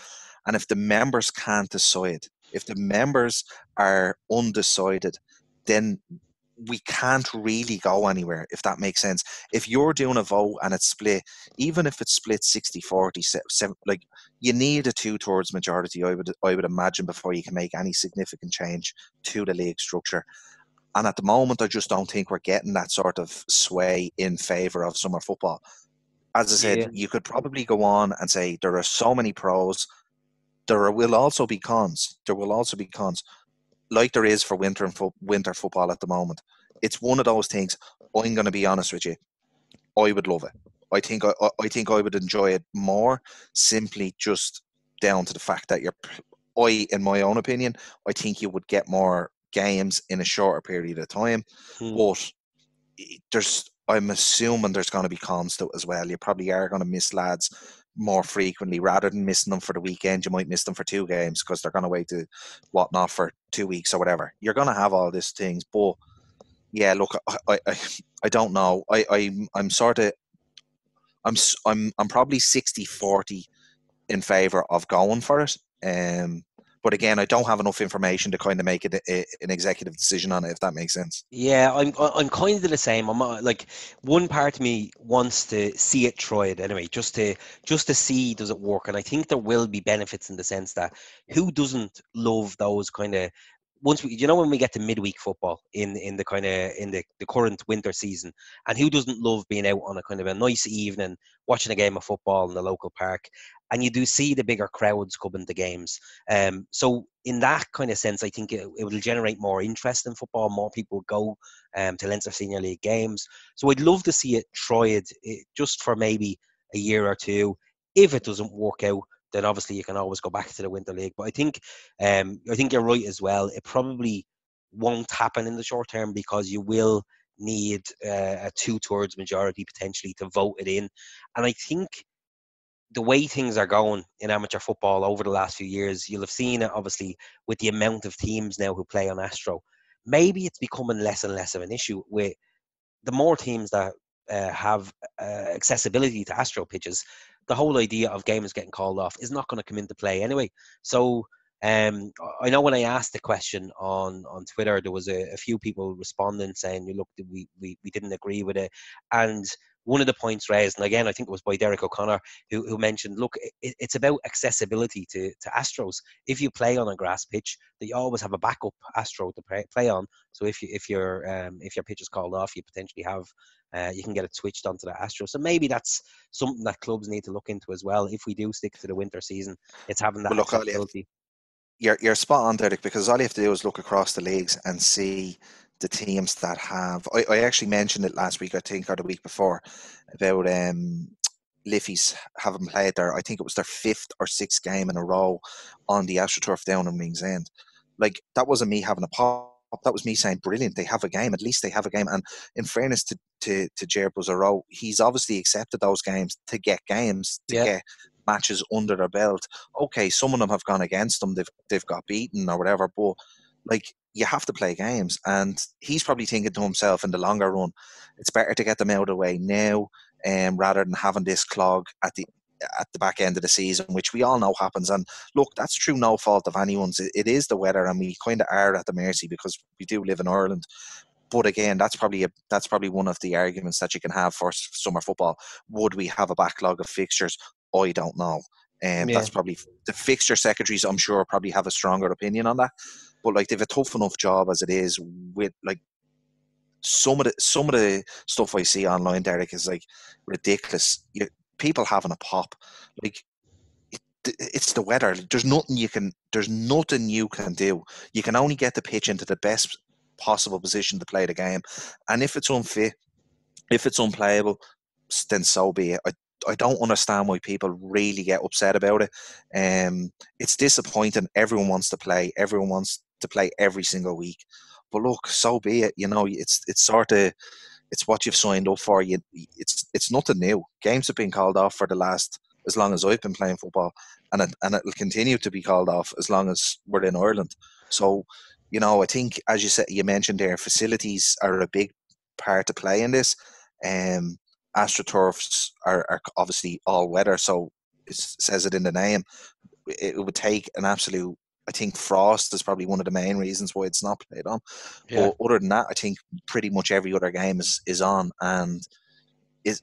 And if the members can't decide, if the members are undecided, then we can't really go anywhere, if that makes sense. If you're doing a vote and it's split, even if it's split 60-40, like, you need a 2/3 majority, I would imagine, before you can make any significant change to the league structure. And at the moment, I just don't think we're getting that sort of sway in favour of summer football. As I said, you could probably go on and say there are so many pros. There will also be cons. Like there is for winter football at the moment. It's one of those things. I'm going to be honest with you. I would love it. I think I would enjoy it more, simply just down to the fact that in my own opinion, I think you would get more games in a shorter period of time. But I'm assuming there's going to be cons to it as well. You probably are going to miss lads more frequently. Rather than missing them for the weekend, you might miss them for 2 games because they're going to wait to whatnot for 2 weeks or whatever. You're going to have all these things, but yeah, look, I don't know. I'm probably 60-40 in favor of going for it. But again, I don't have enough information to kind of make it an executive decision on it, if that makes sense. Yeah, I'm kind of the same. I'm like, one part of me wants to see it tried anyway, just to see does it work. And I think there will be benefits in the sense that who doesn't love those kind of, once when we get to midweek football in the kind of in the current winter season, and who doesn't love being out on a kind of a nice evening watching a game of football in the local park, and you do see the bigger crowds coming to games. So in that kind of sense, I think it will generate more interest in football. More people will go to Leinster Senior League games. So I'd love to see it tried just for maybe a year or two. If it doesn't work out, then obviously you can always go back to the Winter League. But I think you're right as well. It probably won't happen in the short term because you will need a 2/3 majority potentially to vote it in. And I think the way things are going in amateur football over the last few years, you'll have seen it obviously with the amount of teams now who play on Astro. Maybe it's becoming less and less of an issue with the more teams that have accessibility to Astro pitches. The whole idea of games getting called off is not going to come into play anyway. So I know when I asked the question on Twitter, there was a few people responding saying, look, we didn't agree with it. And one of the points raised, and again, I think it was by Derek O'Connor, who mentioned, look, it's about accessibility to Astros. If you play on a grass pitch, that you always have a backup Astro to play on. So if your pitch is called off, you potentially have you can get it switched onto the Astro. So maybe that's something that clubs need to look into as well. If we do stick to the winter season, it's having that accessibility. You're spot on, Derek, because all you have to do is look across the leagues and see the teams that have. I actually mentioned it last week, I think, or the week before, about Liffey's having played there. I think it was their 5th or 6th game in a row on the AstroTurf down in Rings End. Like, that wasn't me having a pop. That was me saying, brilliant, they have a game. At least they have a game. And in fairness to Jared Buzzaro, he's obviously accepted those games to get get matches under their belt. Okay, some of them have gone against them. They've got beaten or whatever. But like, you have to play games. And he's probably thinking to himself, in the longer run, it's better to get them out of the way now, rather than having this clog at the back end of the season, which we all know happens. And look, that's through no fault of anyone's. It is the weather, and we kind of are at the mercy because we do live in Ireland. But again, that's probably one of the arguments that you can have for summer football. Would we have a backlog of fixtures? I don't know. And Yeah. that's probably the fixture secretaries, I'm sure, probably have a stronger opinion on that. But like, they've a tough enough job as it is. With like some of the stuff I see online, Derek, is like ridiculous. People having a pop, like, it's the weather. There's nothing you can do. You can only get the pitch into the best possible position to play the game, and if it's unfit, if it's unplayable, then so be it. I don't understand why people really get upset about it. It's disappointing. Everyone wants to play. Everyone wants to play every single week. But look, so be it. It's sort of, it's what you've signed up for. It's nothing new. Games have been called off for the last, as long as I've been playing football, and it'll continue to be called off as long as we're in Ireland. So, I think, as you mentioned there, facilities are a big part to play in this. AstroTurfs are obviously all weather, so it says it in the name. It would take an absolute, I think frost is probably one of the main reasons why it's not played on. Yeah. But other than that, I think pretty much every other game is on. And is,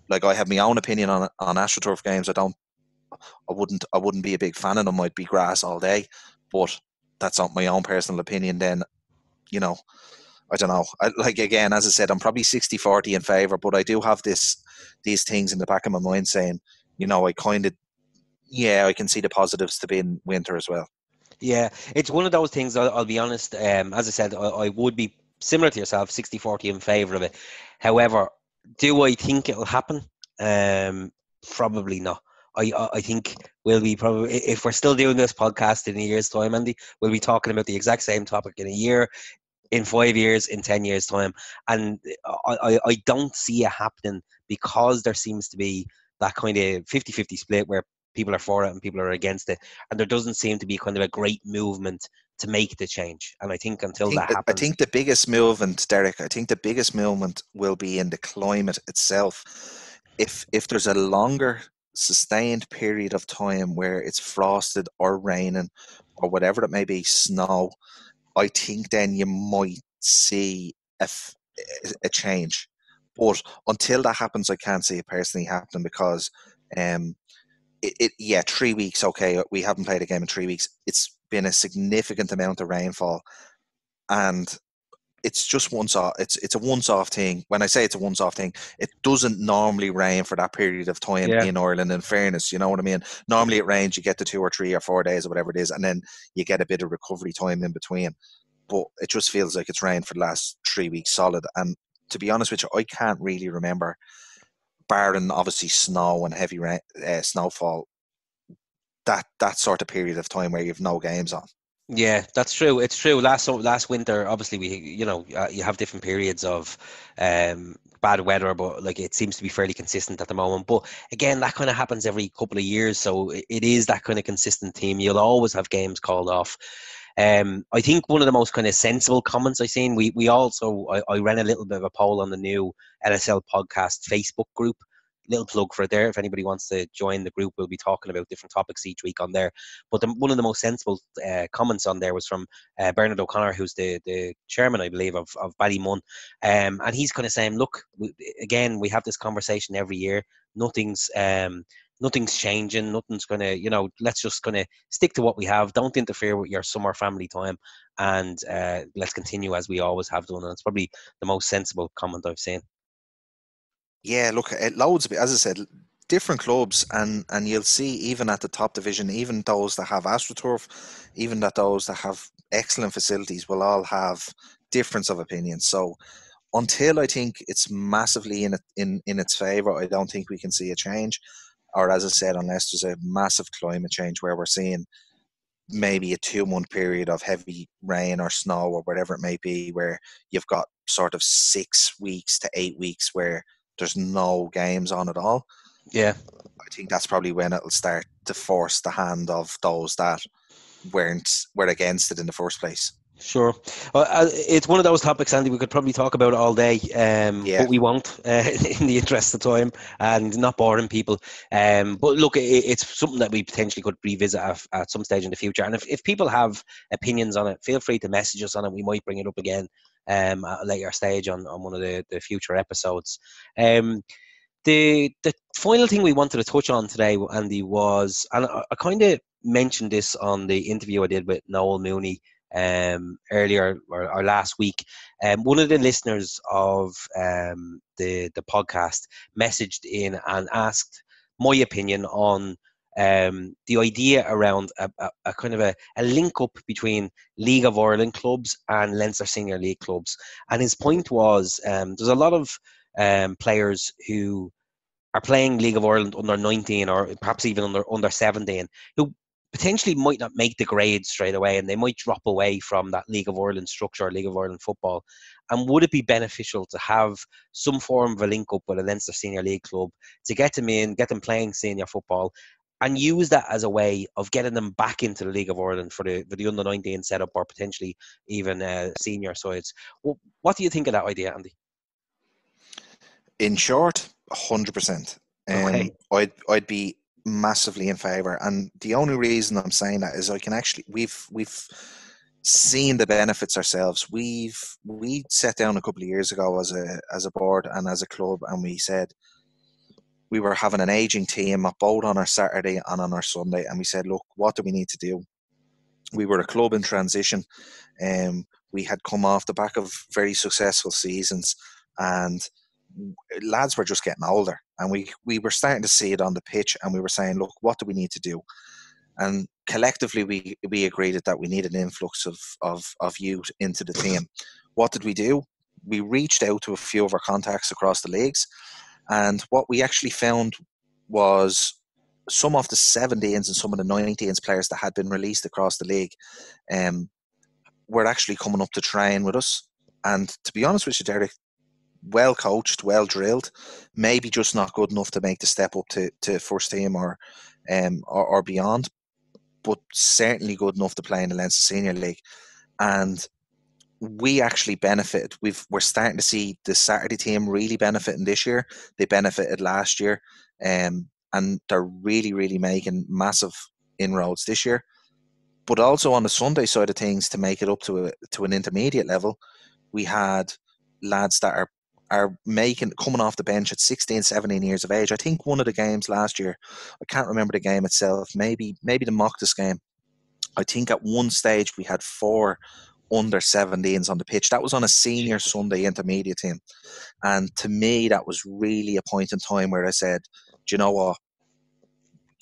like, I have my own opinion on AstroTurf games. I wouldn't be a big fan of them. I'd be grass all day. But that's not my own personal opinion. Then, I don't know. Again, as I said, I'm probably 60-40 in favour, but I do have these things in the back of my mind saying, I can see the positives to being winter as well. Yeah, it's one of those things, I'll be honest. As I said, I would be similar to yourself, 60-40 in favour of it. However, do I think it'll happen? Probably not. I think we'll be probably, if we're still doing this podcast in a year's time, Andy, we'll be talking about the exact same topic in a year, in 5 years, in 10 years' time. And I don't see it happening, because there seems to be that kind of 50-50 split where people are for it and people are against it. And there doesn't seem to be kind of a great movement to make the change. And I think until that happens... I think the biggest movement, Derek, will be in the climate itself. If there's a longer sustained period of time where it's frosted or raining or whatever it may be, snow, I think then you might see a change. But until that happens, I can't see it personally happening, because 3 weeks, okay, we haven't played a game in 3 weeks. It's been a significant amount of rainfall, and it's just once off. It's a once-off thing. When I say it's a once-off thing, it doesn't normally rain for that period of time in Ireland, in fairness, you know what I mean? Normally it rains, you get to 2 or 3 or 4 days or whatever it is, and then you get a bit of recovery time in between. But it just feels like it's rained for the last 3 weeks solid. And to be honest with you, I can't really remember, barring obviously snow and heavy rain, snowfall, that sort of period of time where you've no games on. Yeah, that's true. It's true. Last winter, obviously, you have different periods of bad weather, but like, it seems to be fairly consistent at the moment. But again, that kind of happens every couple of years, so it is that kind of consistent theme. You'll always have games called off. I think one of the most kind of sensible comments I've seen, we also, I ran a little bit of a poll on the new LSL Podcast Facebook group. Little plug for it there. If anybody wants to join the group, we'll be talking about different topics each week on there. But one of the most sensible comments on there was from Bernard O'Connor, who's the chairman, I believe, of Ballymun. And he's kind of saying, look, again, we have this conversation every year. Nothing's changing. Nothing's going to, let's just going to stick to what we have. Don't interfere with your summer family time. And let's continue as we always have done. And it's probably the most sensible comment I've seen. Yeah, look, loads of it, as I said, different clubs, and you'll see even at the top division, even those that have AstroTurf, even those that have excellent facilities, will all have difference of opinion. So until I think it's massively in its favour, I don't think we can see a change. Or, as I said, unless there's a massive climate change where we're seeing maybe a 2-month period of heavy rain or snow or whatever it may be, where you've got sort of 6 weeks to 8 weeks where there's no games on at all. Yeah, I think that's probably when it'll start to force the hand of those that were against it in the first place. Sure. It's one of those topics, Andy, we could probably talk about it all day, but we won't in the interest of time and not boring people. But look, it's something that we potentially could revisit at some stage in the future. And if people have opinions on it, feel free to message us on it. We might bring it up again at a later stage on one of the future episodes. The final thing we wanted to touch on today, Andy, was, and I kind of mentioned this on the interview I did with Noel Mooney earlier or last week. One of the listeners of the podcast messaged in and asked my opinion on the idea around a kind of a link up between League of Ireland clubs and Leinster Senior League clubs. And his point was there's a lot of players who are playing League of Ireland under 19 or perhaps even under 17 who potentially might not make the grade straight away, and they might drop away from that League of Ireland structure, League of Ireland football. And would it be beneficial to have some form of a link up with a Leinster Senior League club to get them in, get them playing senior football, and use that as a way of getting them back into the League of Ireland for the under 19 setup, or potentially even senior sides? What do you think of that idea, Andy? In short, 100%. Okay. I'd be massively in favour, and the only reason I'm saying that is I can actually we've seen the benefits ourselves. We sat down a couple of years ago as a board and as a club, and we said we were having an aging team both on our Saturday and on our Sunday, and we said, look, what do we need to do? We were a club in transition, and we had come off the back of very successful seasons, and lads were just getting older, and we were starting to see it on the pitch, and we were saying, look, what do we need to do? And collectively we agreed that we needed an influx of youth into the team. What did we do? We reached out to a few of our contacts across the leagues, and what we actually found was some of the 17s and some of the 19s players that had been released across the league were actually coming up to train with us. And to be honest with you, Derek, well coached, well drilled, maybe just not good enough to make the step up to first team or beyond, but certainly good enough to play in the Leinster Senior League. And we actually benefited. We're starting to see the Saturday team really benefiting this year. They benefited last year, and they're really, really making massive inroads this year. But also on the Sunday side of things, to make it up to an intermediate level, we had lads that are coming off the bench at 16, 17 years of age. I think one of the games last year, I can't remember the game itself, maybe the Mocktus game. I think at one stage we had 4 under 17s on the pitch. That was on a senior Sunday intermediate team. And to me, that was really a point in time where I said, do you know what?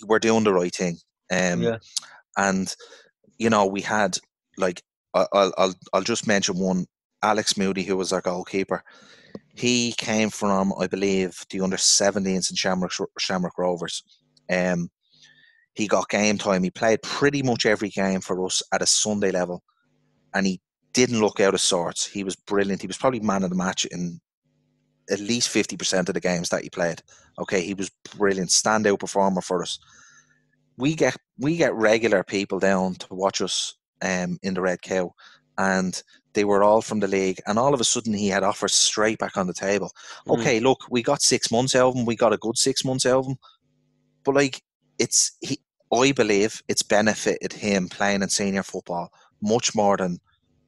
We're doing the right thing. And, you know, we had, like, I'll just mention one, Alex Moody, who was our goalkeeper. He came from, I believe, the under 17s in Shamrock Rovers. He got game time. He played pretty much every game for us at a Sunday level, and he didn't look out of sorts. He was brilliant. He was probably man of the match in at least 50% of the games that he played. Okay, he was brilliant, standout performer for us. We get regular people down to watch us in the Red Cow, and they were all from the league, and all of a sudden he had offers straight back on the table. Okay, look, we got 6 months out of him. We got a good 6 months out of him. But like, I believe it's benefited him playing in senior football much more than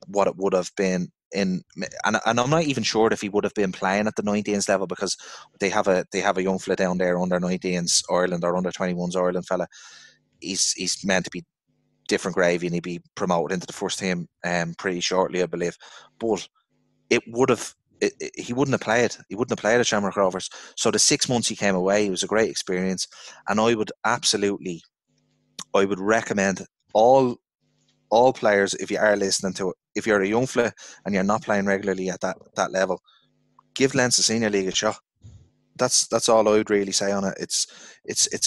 what it would have been in. And I'm not even sure if he would have been playing at the 19s level, because they have a young fella down there, under 19s Ireland or under 21s Ireland fella. He's meant to be different gravy, and he'd be promoted into the first team pretty shortly, I believe. But he wouldn't have played. He wouldn't have played at Shamrock Rovers. So the 6 months he came away, it was a great experience, and I would recommend all players, if you are listening to it, if you're a young fella and you're not playing regularly at that level, give Leinster Senior League a shot. That's all I would really say on it. It's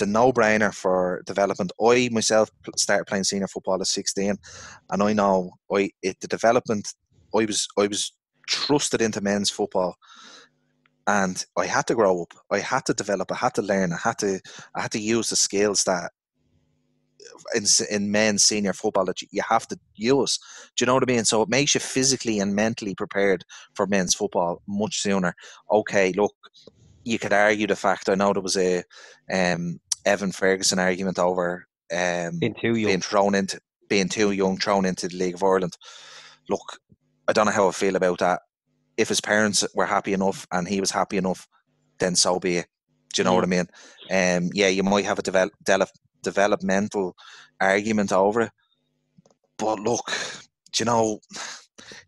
a no-brainer for development. I myself started playing senior football at 16, and I know the development. I was thrusted into men's football, and I had to grow up. I had to develop. I had to learn. I had to use the skills that in men's senior football that you have to use. Do you know what I mean? So it makes you physically and mentally prepared for men's football much sooner. Okay, look, you could argue the fact, I know there was a Evan Ferguson argument over being too young, thrown into the League of Ireland. Look, I don't know how I feel about that. If his parents were happy enough and he was happy enough, then so be it. Do you know what I mean? Yeah, you might have a developmental argument over it, but look, do you know,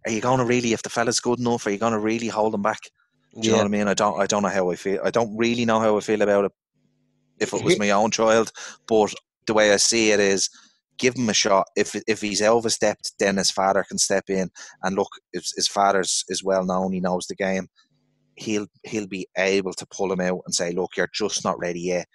are you going to really, if the fella's good enough, are you going to really hold him back? Do you know what I mean? I don't know how I feel. I don't really know how I feel about it if it was my own child, but the way I see it is, give him a shot. If he's overstepped, then his father can step in. And look, if his father's is well known, he knows the game. He'll be able to pull him out and say, look, you're just not ready yet.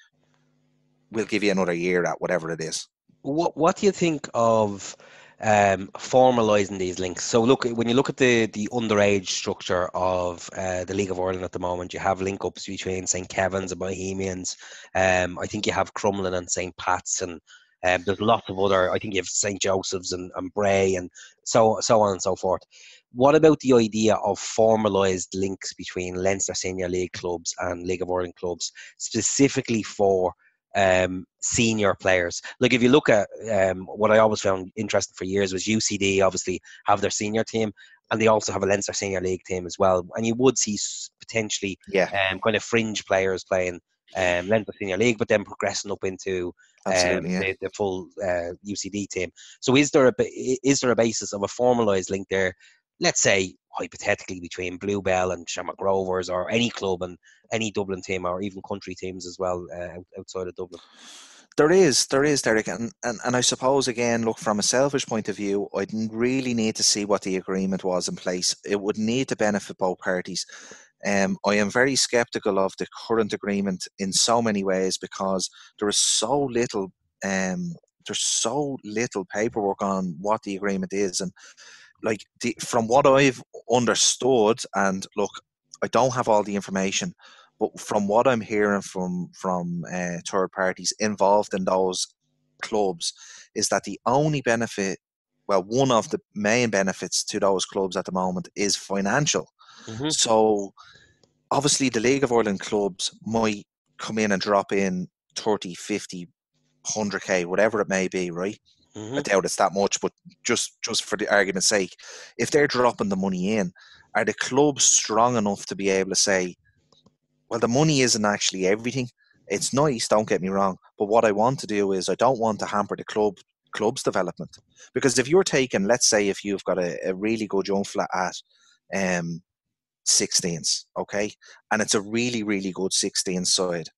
We'll give you another year at whatever it is. What do you think of formalising these links? So look, when you look at the underage structure of the League of Ireland at the moment, you have link-ups between St. Kevin's and Bohemians. I think you have Crumlin and St. Pat's, and there's lots of other, I think you have St. Joseph's and Bray, and so on and so forth. What about the idea of formalised links between Leinster Senior League clubs and League of Ireland clubs, specifically for senior players? Like, if you look at what I always found interesting for years was UCD obviously have their senior team, and they also have a Leinster Senior League team as well, and you would see potentially kind of fringe players playing Leinster Senior League, but then progressing up into the full UCD team. So is there a basis of a formalised link there, let's say hypothetically, between Bluebell and Shamrock Rovers, or any club and any Dublin team, or even country teams as well outside of Dublin? There is, Derek, and I suppose, again, look, from a selfish point of view, I'd really need to see what the agreement was in place. It would need to benefit both parties. I am very sceptical of the current agreement in so many ways, because there is so little paperwork on what the agreement is, and like from what I've understood, and look, I don't have all the information, but from what I'm hearing from third parties involved in those clubs, is that the only benefit, well, one of the main benefits to those clubs at the moment is financial. Mm-hmm. So obviously the League of Ireland clubs might come in and drop in 30, 50, 100k, whatever it may be, right? Mm-hmm. I doubt it's that much, but just for the argument's sake, if they're dropping the money in, are the clubs strong enough to be able to say, well, the money isn't actually everything. It's nice, don't get me wrong, but what I want to do is I don't want to hamper the club's development. Because if you're taking, let's say, if you've got a really good young flat at 16s, okay, and it's a really, really good 16 side,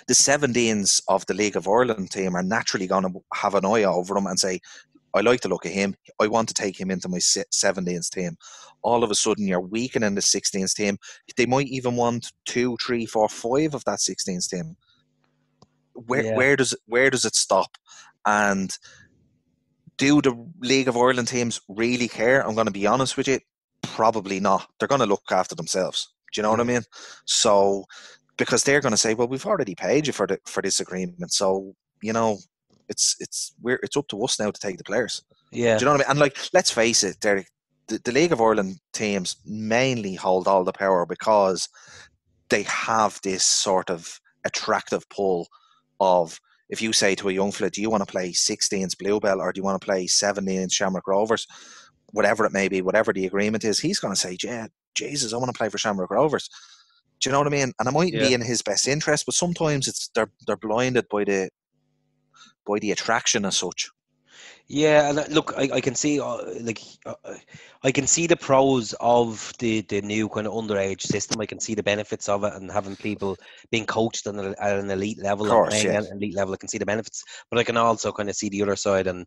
the 17s of the League of Ireland team are naturally going to have an eye over him and say, I like the look of him, I want to take him into my 17s team. All of a sudden, you're weakening the 16s team. They might even want 2, 3, 4, 5 of that 16s team. Where does it stop? And do the League of Ireland teams really care? I'm going to be honest with you, probably not. They're going to look after themselves. Do you know what I mean? So, because they're going to say, well, we've already paid you for this agreement, so it's up to us now to take the players. Yeah. Do you know what I mean? And like, let's face it, Derek, the League of Ireland teams mainly hold all the power because they have this sort of attractive pull of, if you say to a young fella, do you want to play 16s Bluebell or do you want to play 17s Shamrock Rovers, whatever it may be, whatever the agreement is, he's going to say, yeah, Jesus, I want to play for Shamrock Rovers. Do you know what I mean? And it mightn't be in his best interest, but sometimes they're blinded by the attraction as such. Yeah, and look, I can see I can see the pros of the new kind of underage system. I can see the benefits of it, and having people being coached at an elite level and playing at an elite level. I can see the benefits, but I can also kind of see the other side, and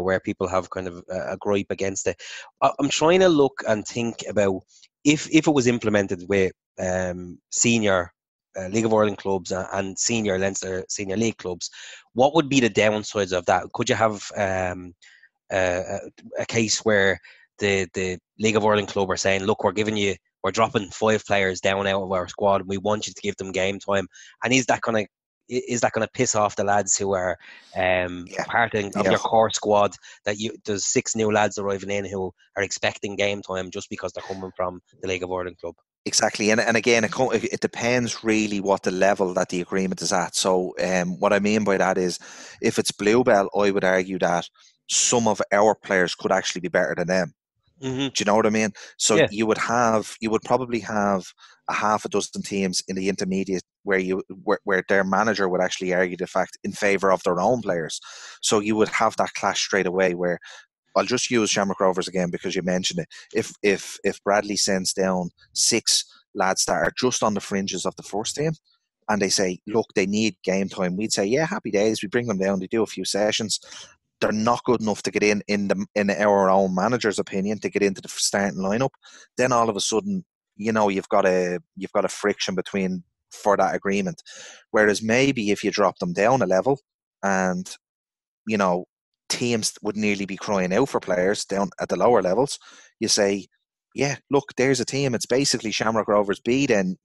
where people have kind of a gripe against it. I'm trying to look and think about if it was implemented with senior League of Ireland clubs and senior Leinster Senior League clubs, what would be the downsides of that? Could you have a case where the League of Ireland club are saying, look, we're dropping 5 players down out of our squad, and we want you to give them game time? And is that going to piss off the lads who are part of your core squad, that there's 6 new lads arriving in who are expecting game time just because they're coming from the League of Ireland club? Exactly, and again, it depends really what the level that the agreement is at. So what I mean by that is, if it's Bluebell, I would argue that some of our players could actually be better than them. Mm-hmm. Do you know what I mean? So Yeah. you would probably have a half a dozen teams in the intermediate where their manager would actually argue the fact in favour of their own players. So you would have that clash straight away where I'll just use Shamrock Rovers again because you mentioned it. If Bradley sends down 6 lads that are just on the fringes of the first team, and they say, look, they need game time, we'd say, yeah, happy days. We bring them down, they do a few sessions. They're not good enough to get in our own manager's opinion, to get into the starting lineup. Then all of a sudden, you've got a friction between for that agreement. Whereas maybe if you drop them down a level, and teams would nearly be crying out for players down at the lower levels, you say, yeah, look, there's a team. It's basically Shamrock Rovers B then,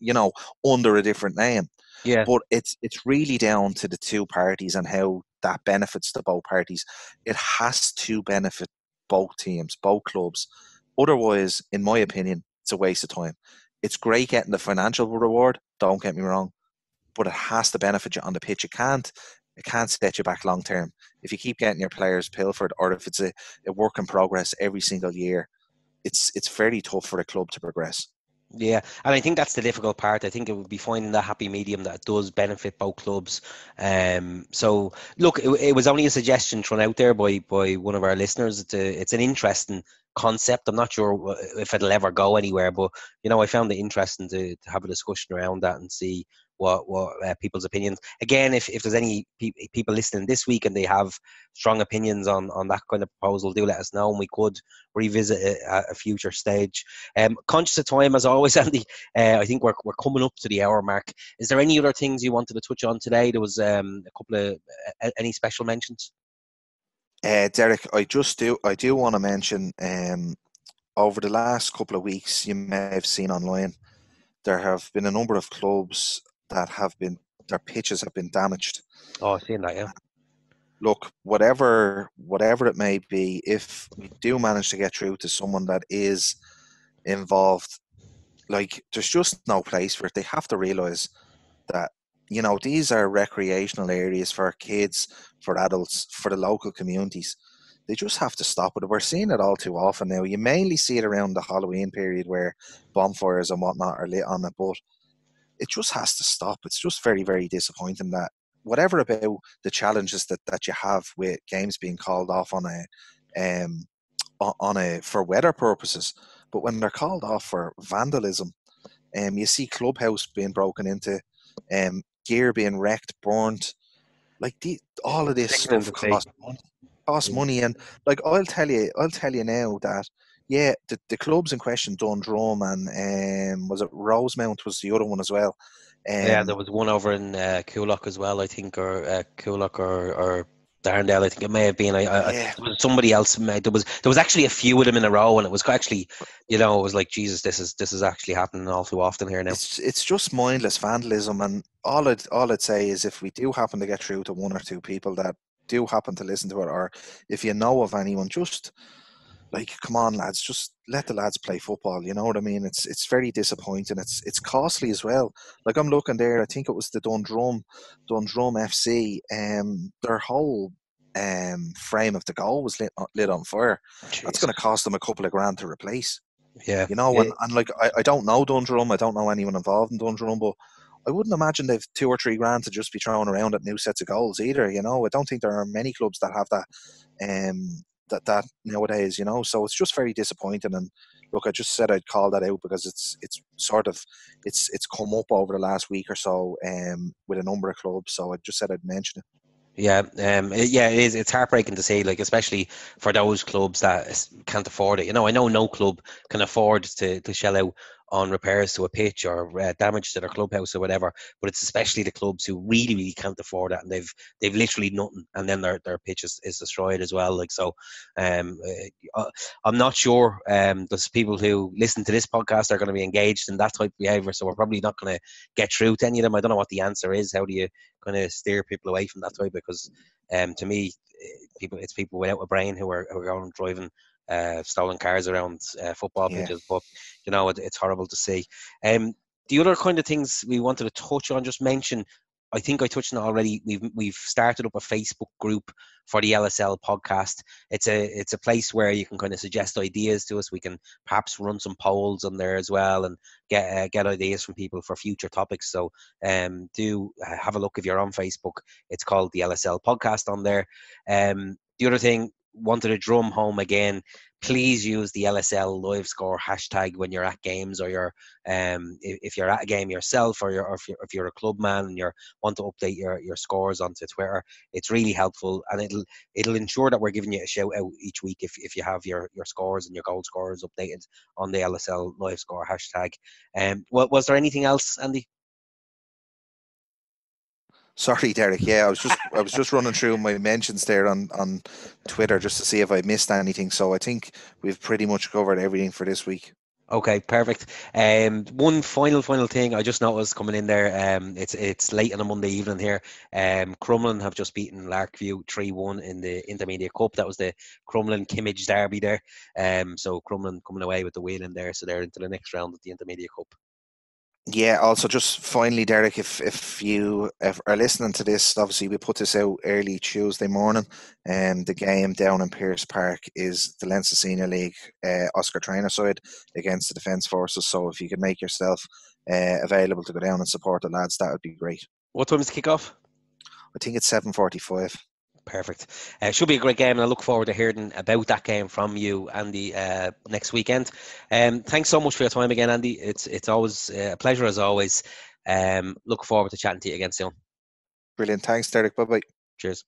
under a different name. Yeah. But it's really down to the two parties and how that benefits the both parties. It has to benefit both teams, both clubs. Otherwise, in my opinion, it's a waste of time. It's great getting the financial reward, don't get me wrong, but it has to benefit you on the pitch. It can't set you back long term. If you keep getting your players pilfered, or if it's a work in progress every single year, it's very tough for a club to progress. Yeah, and I think that's the difficult part. I think it would be finding that happy medium that does benefit both clubs. So look, it was only a suggestion thrown out there by one of our listeners. It's an interesting concept. I'm not sure if it'll ever go anywhere, but I found it interesting to have a discussion around that and see what people's opinions. Again, if there's any people listening this week and they have strong opinions on that kind of proposal, do let us know, and we could revisit it at a future stage. Conscious of time, as always, Andy. I think we're coming up to the hour mark. Is there any other things you wanted to touch on today? There was a couple of any special mentions. Derek, I do want to mention, over the last couple of weeks, you may have seen online, there have been a number of clubs that their pitches have been damaged. Oh, I've seen that, yeah. Look, whatever it may be, if we do manage to get through to someone that is involved, there's just no place for it. They have to realise that, these are recreational areas for kids, for adults, for the local communities. They just have to stop it. We're seeing it all too often now. You mainly see it around the Halloween period where bonfires and whatnot are lit on it, but it just has to stop. It's just very, very disappointing that whatever about the challenges that you have with games being called off on a for weather purposes, but when they're called off for vandalism, you see clubhouse being broken into, gear being wrecked, burned, all of this stuff costs money. And I'll tell you now that the clubs in question, Dundrum and was it Rosemount was the other one as well. Yeah, there was one over in Coolock as well, I think, or Coolock or Darndale. I think it may have been. There was somebody else. There was actually a few of them in a row, and it was actually, it was like, Jesus, this is actually happening all too often here now. It's just mindless vandalism, and all I'd say is, if we do happen to get through to one or two people that do happen to listen to it, or if you know of anyone, just come on, lads, just let the lads play football. You know what I mean? It's very disappointing. It's costly as well. I'm looking there, I think it was the Dundrum FC, their whole frame of the goal was lit on fire. Jeez. That's going to cost them a couple of grand to replace. Yeah. And I don't know Dundrum, I don't know anyone involved in Dundrum, but I wouldn't imagine they've 2 or 3 grand to just be throwing around at new sets of goals either. I don't think there are many clubs that have that that nowadays, so it's just very disappointing. And look, I just said I'd call that out because it's come up over the last week or so with a number of clubs, so I just said I'd mention it. Yeah, it is. It's heartbreaking to see, especially for those clubs that can't afford it. I know no club can afford to shell out on repairs to a pitch or damage to their clubhouse or whatever, but it's especially the clubs who really, really can't afford it, and they've literally nothing, and then their pitch is destroyed as well. I'm not sure there's people who listen to this podcast are going to be engaged in that type of behaviour, so we're probably not going to get through to any of them. I don't know what the answer is. How do you kind of steer people away from that type? Because to me, it's people without a brain who are going and driving stolen cars around football pitches. But it's horrible to see. The other kind of things we wanted to touch on, just mention, I think I touched on it already. We've started up a Facebook group for the LSL podcast. It's a place where you can kind of suggest ideas to us. We can perhaps run some polls on there as well, and get ideas from people for future topics. So do have a look if you're on Facebook. It's called the LSL podcast on there. The other thing, wanted to drum home again, please use the LSL live score hashtag when you're at games, or you're if you're at a game yourself, or if you're a club man and you want to update your scores onto Twitter. It's really helpful, and it'll ensure that we're giving you a shout out each week if you have your scores and your goal scorers updated on the LSL live score hashtag. Was there anything else, Andy? Sorry, Derek. Yeah, I was just running through my mentions there on Twitter just to see if I missed anything. So I think we've pretty much covered everything for this week. Okay, perfect. One final thing I just noticed coming in there. It's late on a Monday evening here. Crumlin have just beaten Larkview 3-1 in the Intermediate Cup. That was the Crumlin Kimmage derby there. So Crumlin coming away with the win in there, so they're into the next round of the Intermediate Cup. Yeah, also just finally, Derek, if you are listening to this, obviously we put this out early Tuesday morning, and the game down in Pearse Park is the Leinster Senior League Oscar Traynor side against the Defence Forces. So if you could make yourself available to go down and support the lads, that would be great. What time is the kick-off? I think it's 7:45. Perfect. Should be a great game, and I look forward to hearing about that game from you, Andy, next weekend. Thanks so much for your time again, Andy. It's always a pleasure as always. Look forward to chatting to you again soon. Brilliant. Thanks, Derek. Bye-bye. Cheers.